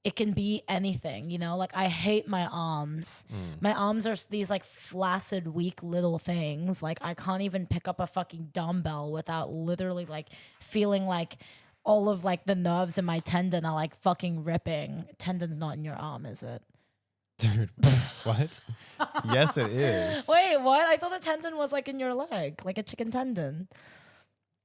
it can be anything, you know? Like, I hate my arms. My arms are these like flaccid, weak little things. Like, I can't even pick up a fucking dumbbell without literally like feeling like all of like the nerves in my tendon are like fucking ripping. Tendon's not in your arm, is it? Dude, what? Yes, it is. Wait, what? I thought the tendon was like in your leg, like a chicken tendon.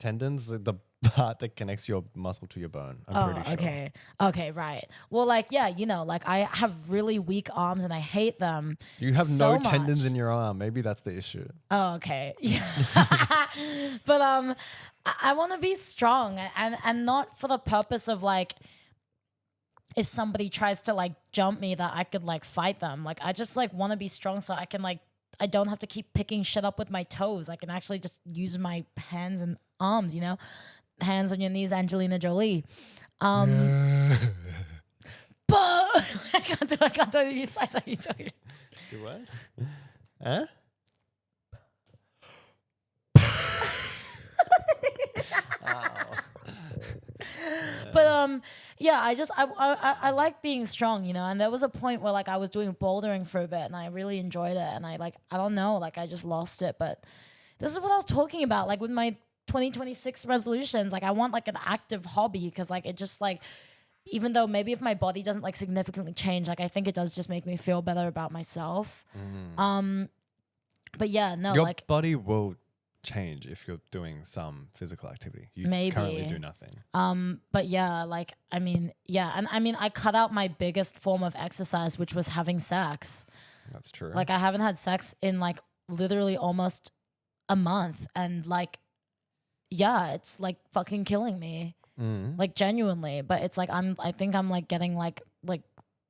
Tendon's the part that connects your muscle to your bone. I'm pretty sure. Okay, right. Well, like, yeah, you know, like I have really weak arms and I hate them. You have so no tendons much. in your arm. Maybe that's the issue. Oh, okay. But I want to be strong and not for the purpose of like if somebody tries to like jump me that I could like fight them. Like I just like want to be strong so I can like I don't have to keep picking shit up with my toes. I can actually just use my hands and arms, you know? Hands on your knees, Angelina Jolie. But I can't do it. You sorry, you do it. Do what? Huh? But yeah, I like being strong, you know. And there was a point where like I was doing bouldering for a bit, and I really enjoyed it. And I don't know, like I just lost it. But this is what I was talking about, like with my 2026 resolutions. Like I want like an active hobby because like it just like even though maybe if my body doesn't like significantly change, like I think it does just make me feel better about myself. But yeah, no, your like body will change if you're doing some physical activity. You currently do nothing. But yeah, like I mean, yeah, and I mean I cut out my biggest form of exercise, which was having sex. That's true. Like I haven't had sex in like literally almost a month, and like yeah, it's like fucking killing me. Like genuinely. But it's like I think I'm like getting like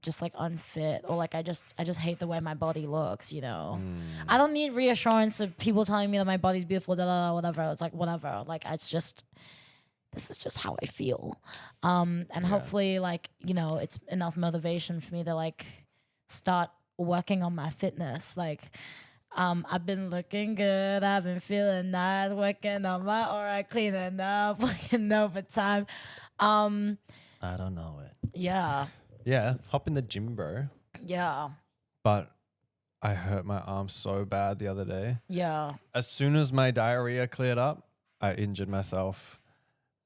just like unfit, or like I just hate the way my body looks, you know. I don't need reassurance of people telling me that my body's beautiful, whatever. It's like whatever. Like it's just this is just how I feel. And hopefully like, you know, it's enough motivation for me to like start working on my fitness. Like I've been looking good, I've been feeling nice, working on my aura, cleaning up, working overtime. I don't know it. Yeah. Yeah, hop in the gym, bro. Yeah. But I hurt my arm so bad the other day. Yeah. As soon as my diarrhea cleared up, I injured myself.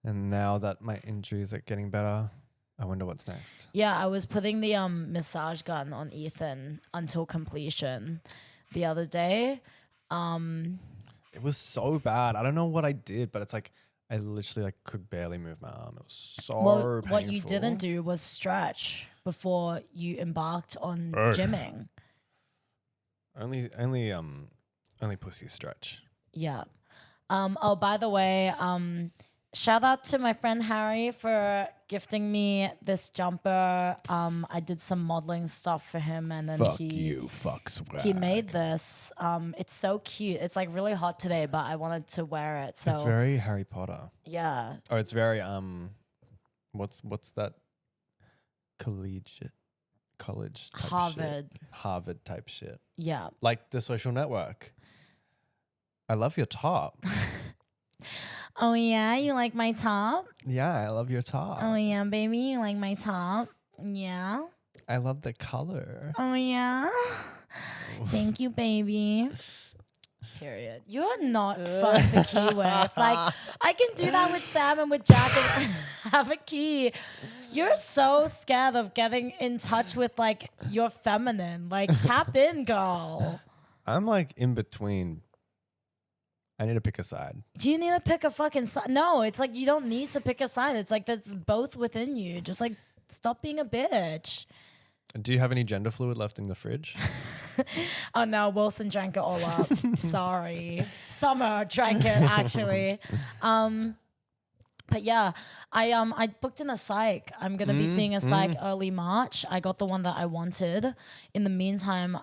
And now that my injuries are getting better, I wonder what's next. Yeah, I was putting the massage gun on Ethan until completion the other day. It was so bad. I don't know what I did, but it's like I literally like could barely move my arm. It was so painful. What you didn't do was stretch before you embarked on gymming. Only pussies stretch. Yeah. Oh, by the way, shout out to my friend Harry for gifting me this jumper. I did some modeling stuff for him, and then he made this. It's so cute. It's like really hot today, but I wanted to wear it. So it's very Harry Potter. Yeah. Oh, it's very what's that? College type Harvard type shit. Yeah. Like The Social Network. I love your top. Oh yeah, you like my top? Yeah, I love your top. Oh yeah, baby, you like my top? Yeah. I love the color. Oh yeah. Thank you, baby. Period. You're not fun to key with. Like, I can do that with Sam and with Jack and have a key. You're so scared of getting in touch with, like, your feminine. Like, tap in, girl. I'm like in between. I need to pick a side. Do you need to pick a fucking side? No, it's like you don't need to pick a side. It's like there's both within you. Just, like, stop being a bitch. Do you have any gender fluid left in the fridge? Oh no, Wilson drank it all up. Sorry. Summer drank it actually. But yeah, I booked in a psych. I'm gonna be seeing a psych early March. I got the one that I wanted. In the meantime,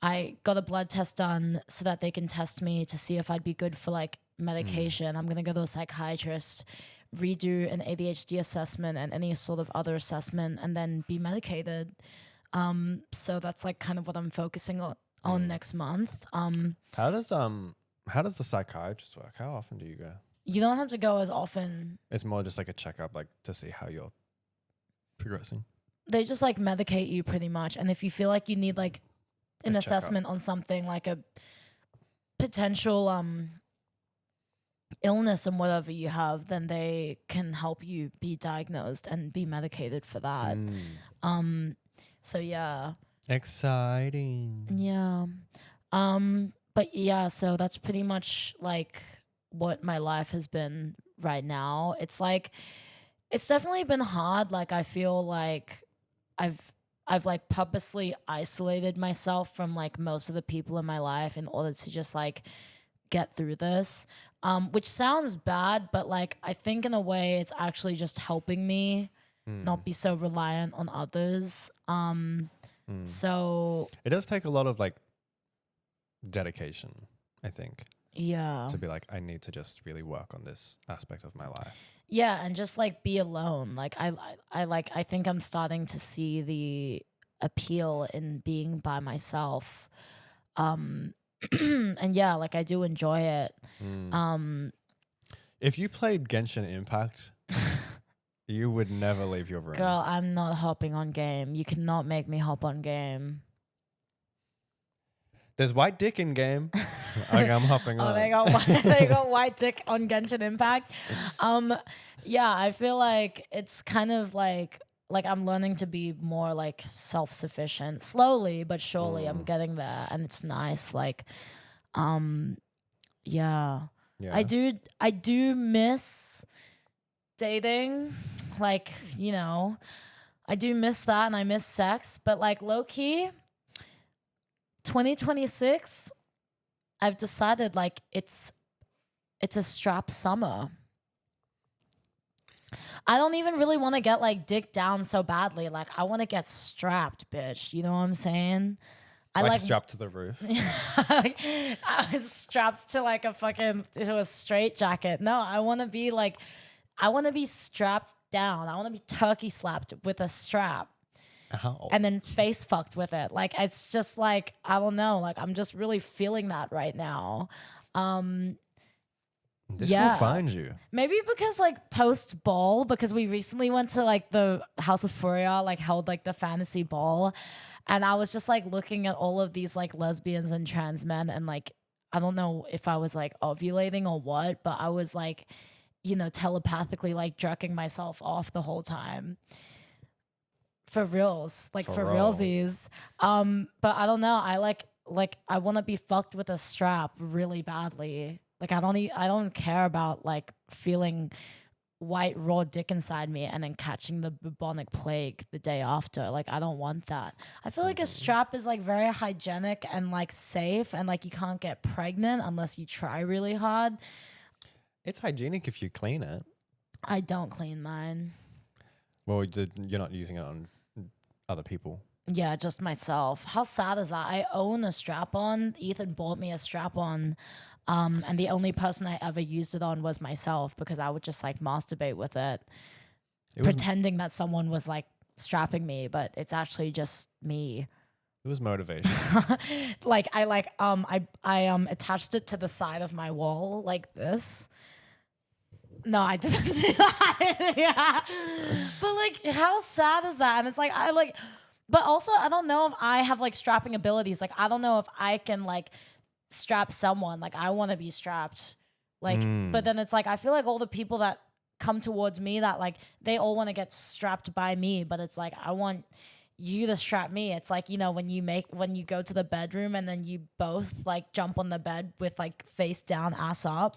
I got a blood test done so that they can test me to see if I'd be good for like medication. I'm gonna go to a psychiatrist, redo an ADHD assessment and any sort of other assessment, and then be medicated. So that's like kind of what I'm focusing on next month. How does the psychiatrist work? How often do you go? You don't have to go as often. It's more just like a checkup, like to see how you're progressing. They just like medicate you pretty much, and if you feel like you need like an assessment on something like a potential illness and whatever you have, then they can help you be diagnosed and be medicated for that. So yeah. Exciting. Yeah. But yeah, so that's pretty much like what my life has been right now. It's like it's definitely been hard. Like I feel like I've like purposely isolated myself from like most of the people in my life in order to just like get through this. Which sounds bad, but like I think in a way it's actually just helping me not be so reliant on others. So it does take a lot of like dedication, I think. Yeah. To be like, I need to just really work on this aspect of my life. Yeah, and just like be alone. Like I think I'm starting to see the appeal in being by myself. And yeah, like I do enjoy it. If you played Genshin Impact, you would never leave your room. Girl, I'm not hopping on game. You cannot make me hop on game. There's white dick in game. Like I'm hopping on. They got white dick on Genshin Impact. Yeah, I feel like it's kind of like I'm learning to be more like self-sufficient. Slowly but surely I'm getting there, and it's nice. Like, yeah. I do miss dating. Like, you know, I do miss that, and I miss sex, but like low-key 2026, I've decided like it's a strap summer. I don't even really want to get like dick down so badly. Like I want to get strapped, bitch. You know what I'm saying? I like strapped to the roof. I was strapped to like to a straight jacket. No, I want to be strapped down. I want to be turkey slapped with a strap. Ow. And then face fucked with it. Like it's just like, I don't know. Like I'm just really feeling that right now. This will find you. Maybe because like post ball, because we recently went to like the House of Furia, like held like the fantasy ball. And I was just like looking at all of these like lesbians and trans men, and like, I don't know if I was like ovulating or what, but I was like, you know, telepathically like jerking myself off the whole time. For reals, like for realsies. But I don't know. I like I want to be fucked with a strap really badly. Like I don't care about like feeling white raw dick inside me and then catching the bubonic plague the day after. Like I don't want that. I feel like a strap is like very hygienic and like safe, and like you can't get pregnant unless you try really hard. It's hygienic if you clean it. I don't clean mine. Well, you're not using it on other people. Yeah, just myself. How sad is that? I own a strap-on. Ethan bought me a strap-on, and the only person I ever used it on was myself, because I would just like masturbate with it pretending that someone was like strapping me, but it's actually just me. It was motivation. Like I attached it to the side of my wall like this. No, I didn't do that. Yeah. But like, how sad is that? And it's like, but also I don't know if I have like strapping abilities. Like, I don't know if I can like strap someone. Like I want to be strapped. Like, but then it's like, I feel like all the people that come towards me that like, they all want to get strapped by me, but it's like, I want you to strap me. It's like, you know, when you go to the bedroom and then you both like jump on the bed with like face down, ass up.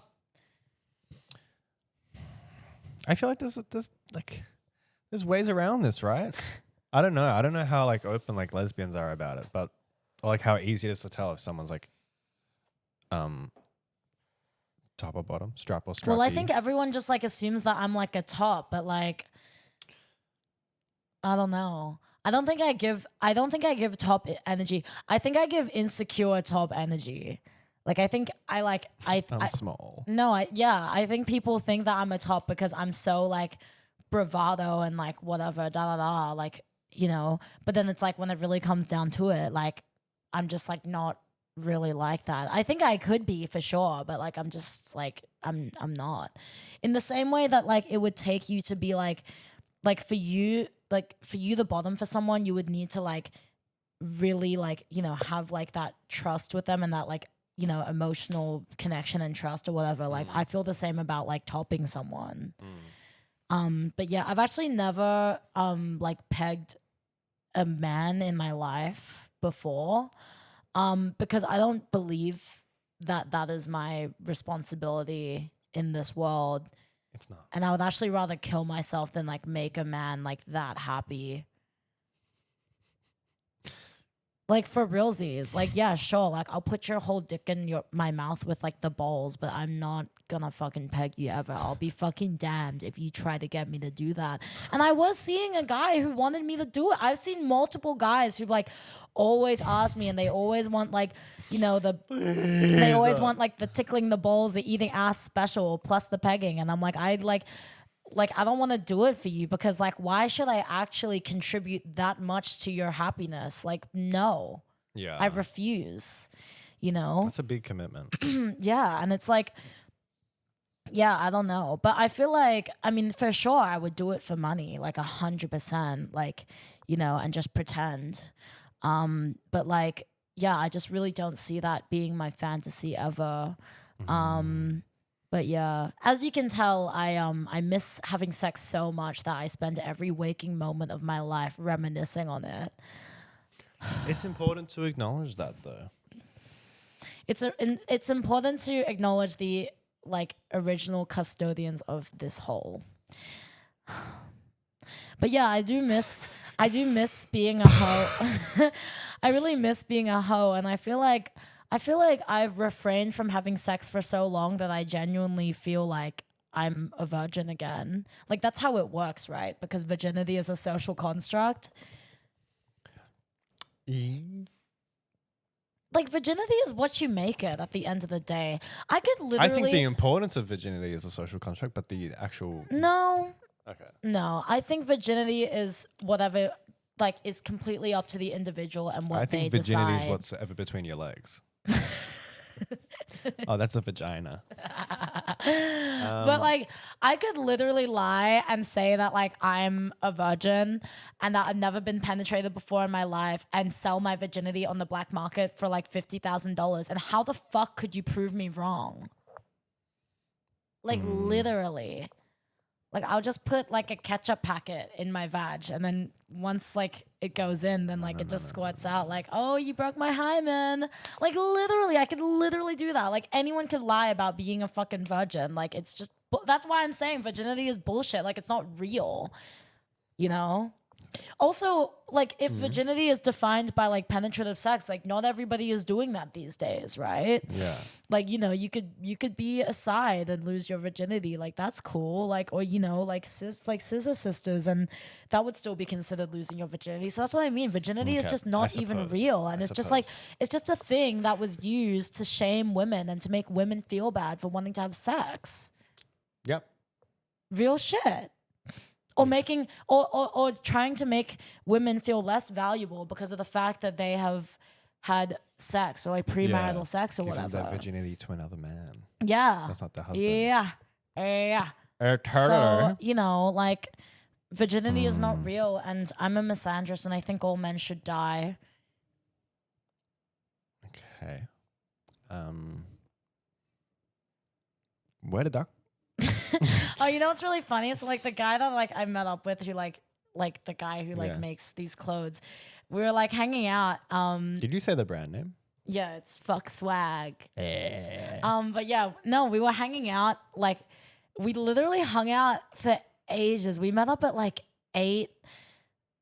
I feel like there's ways around this, right? I don't know. I don't know how like open like lesbians are about it, but or like how easy it is to tell if someone's like top or bottom, strap or strappy. Well, I think everyone just like assumes that I'm like a top, but like I don't know. I don't think I give top energy. I think I give insecure top energy. Like I think I'm small. No, I think people think that I'm a top because I'm so like bravado and like whatever, da da da, like, you know, but then it's like when it really comes down to it, like I'm just like not really like that. I think I could be for sure, but like I'm just like I'm not. In the same way that like it would take you to be like for you the bottom for someone, you would need to like really like, you know, have like that trust with them and that like, you know, emotional connection and trust or whatever. Like I feel the same about like topping someone. But yeah, I've actually never like pegged a man in my life before. Because I don't believe that is my responsibility in this world. It's not. And I would actually rather kill myself than like make a man like that happy. Like for realsies, like yeah, sure, like I'll put your whole dick in my mouth with like the balls, but I'm not gonna fucking peg you ever. I'll be fucking damned if you try to get me to do that. And I was seeing a guy who wanted me to do it. I've seen multiple guys who like always ask me, and they always want like, you know, they always want like the tickling the balls, the eating ass special plus the pegging, and I'm like I don't want to do it for you because like why should I actually contribute that much to your happiness? Like no. Yeah. I refuse, you know? That's a big commitment. Yeah, and it's like yeah, I don't know. But I feel like I mean for sure I would do it for money, like 100%, like, you know, and just pretend. But like yeah, I just really don't see that being my fantasy ever. But yeah, as you can tell, I miss having sex so much that I spend every waking moment of my life reminiscing on it. It's important to acknowledge that, though. It's important to acknowledge the like original custodians of this whole. But yeah, I do miss being a hoe. I really miss being a hoe, and I feel like I've refrained from having sex for so long that I genuinely feel like I'm a virgin again. Like that's how it works, right? Because virginity is a social construct. Like virginity is what you make it at the end of the day. I could literally. I think the importance of virginity is a social construct, but the actual. No. Okay. No, I think virginity is whatever, like, is completely up to the individual and what they decide. I think virginity is what's ever between your legs. Oh, that's a vagina. But like I could literally lie and say that like I'm a virgin and that I've never been penetrated before in my life and sell my virginity on the black market for like $50,000. And how the fuck could you prove me wrong? Like literally. Like I'll just put like a ketchup packet in my vag, and then once like it goes in, then like it just squirts out like, oh, you broke my hymen. Like literally, I could literally do that. Like anyone could lie about being a fucking virgin. Like it's just, that's why I'm saying virginity is bullshit. Like it's not real, you know? Also, like if virginity is defined by like penetrative sex, like not everybody is doing that these days, right? Yeah. Like, you know, you could be a side and lose your virginity. Like that's cool. Like, or you know, like scissor sisters, and that would still be considered losing your virginity. So that's what I mean. Virginity is just not even real, and it's just like it's just a thing that was used to shame women and to make women feel bad for wanting to have sex. Yep. Real shit. Or making or trying to make women feel less valuable because of the fact that they have had sex or like premarital sex or whatever. Their virginity to another man. Yeah. That's not their husband. Yeah. Yeah. So, you know, like virginity is not real, and I'm a misandrist, and I think all men should die. Okay. Where did that? Oh, you know what's really funny? It's like the guy that like I met up with who like the guy who like makes these clothes. We were like hanging out. Did you say the brand name? Yeah, it's Fuck Swag. Yeah. But yeah, no, we were hanging out. Like, we literally hung out for ages. We met up at like 8,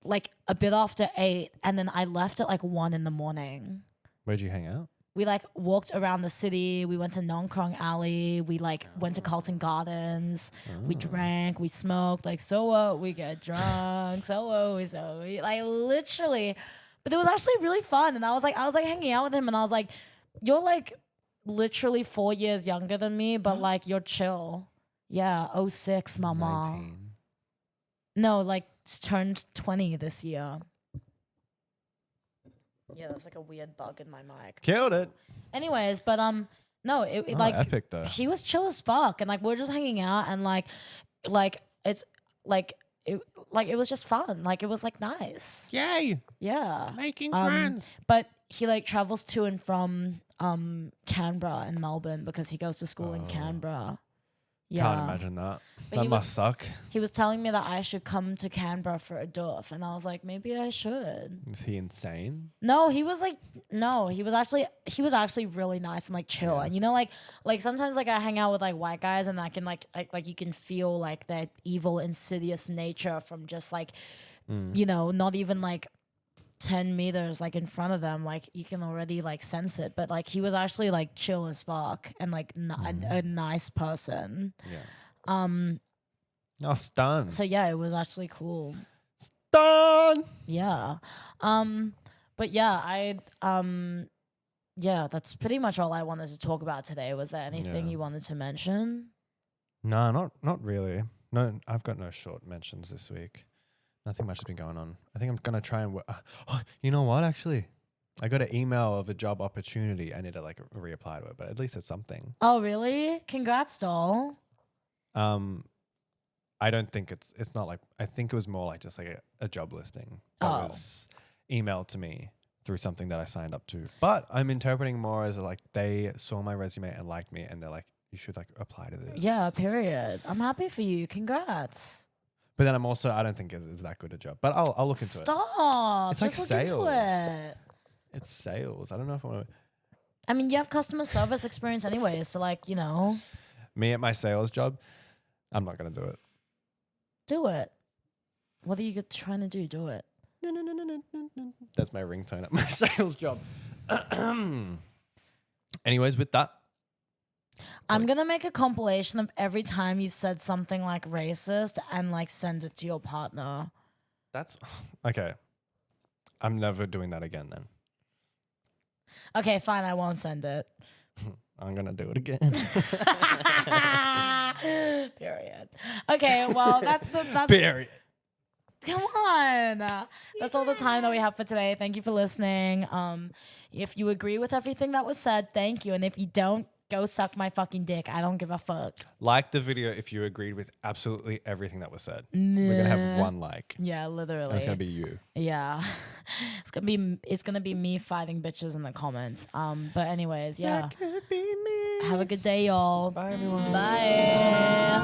like a bit after 8, and then I left at like 1 a.m. Where'd you hang out? We like walked around the city. We went to Nong Krong Alley. We like went to Carlton Gardens. We drank. We smoked. Like, so what? We get drunk. So what? We like literally. But it was actually really fun. And I was like hanging out with him, and I was like, you're like literally 4 years younger than me, but like you're chill. Yeah, 06, mama. 19. No, like turned 20 this year. Yeah, that's like a weird bug in my mic. Killed it. Anyways, but no, it like epic though. he was chill as fuck, and like we're just hanging out, and like it's like it was just fun. Like it was like nice. Yay! Yeah, Making friends. But he like travels to and from Canberra and Melbourne because he goes to school in Canberra. Yeah. Can't imagine that. But That must suck. He was telling me that I should come to Canberra for a doof, and I was like, maybe I should. Is he insane? No, he was actually really nice and like chill. And you know, like sometimes like I hang out with like white guys, and I can like you can feel like that evil, insidious nature from just like you know, not even like 10 meters like in front of them, like you can already like sense it. But like he was actually like chill as fuck and like a nice person. Yeah. Stunned. So yeah, it was actually cool. Stunned. Yeah. But yeah, yeah, that's pretty much all I wanted to talk about today. Was there anything you wanted to mention? No, not really. No, I've got no short mentions this week. Nothing much has been going on. I think I'm going to try and you know what, actually? I got an email of a job opportunity. I need to like reapply to it, but at least it's something. Oh, really? Congrats, doll. I don't think it's not like, I think it was more like just like a job listing that was emailed to me through something that I signed up to. But I'm interpreting more as like they saw my resume and liked me, and they're like, you should like apply to this. Yeah, period. I'm happy for you. Congrats. But then I'm also, I don't think it's that good a job. But I'll look into it. Stop. It's like Just sales. look into it. It's sales. I don't know if I want to. I mean, you have customer service experience anyway, so like, you know. Me at my sales job, I'm not going to do it. Do it. What are you trying to do? Do it. That's my ringtone at my sales job. Anyways, with that. I'm going to make a compilation of every time you've said something like racist and like send it to your partner. That's okay. I'm never doing that again then. Okay, fine. I won't send it. I'm going to do it again. Period. Okay, well, that's Period. Come on. That's all the time that we have for today. Thank you for listening. If you agree with everything that was said, thank you. And if you don't, go suck my fucking dick. I don't give a fuck. Like the video if you agreed with absolutely everything that was said. We're gonna have one like. Yeah, literally. And it's gonna be you. Yeah. It's gonna be me fighting bitches in the comments. But anyways, yeah. That could be me. Have a good day, y'all. Bye everyone. Bye.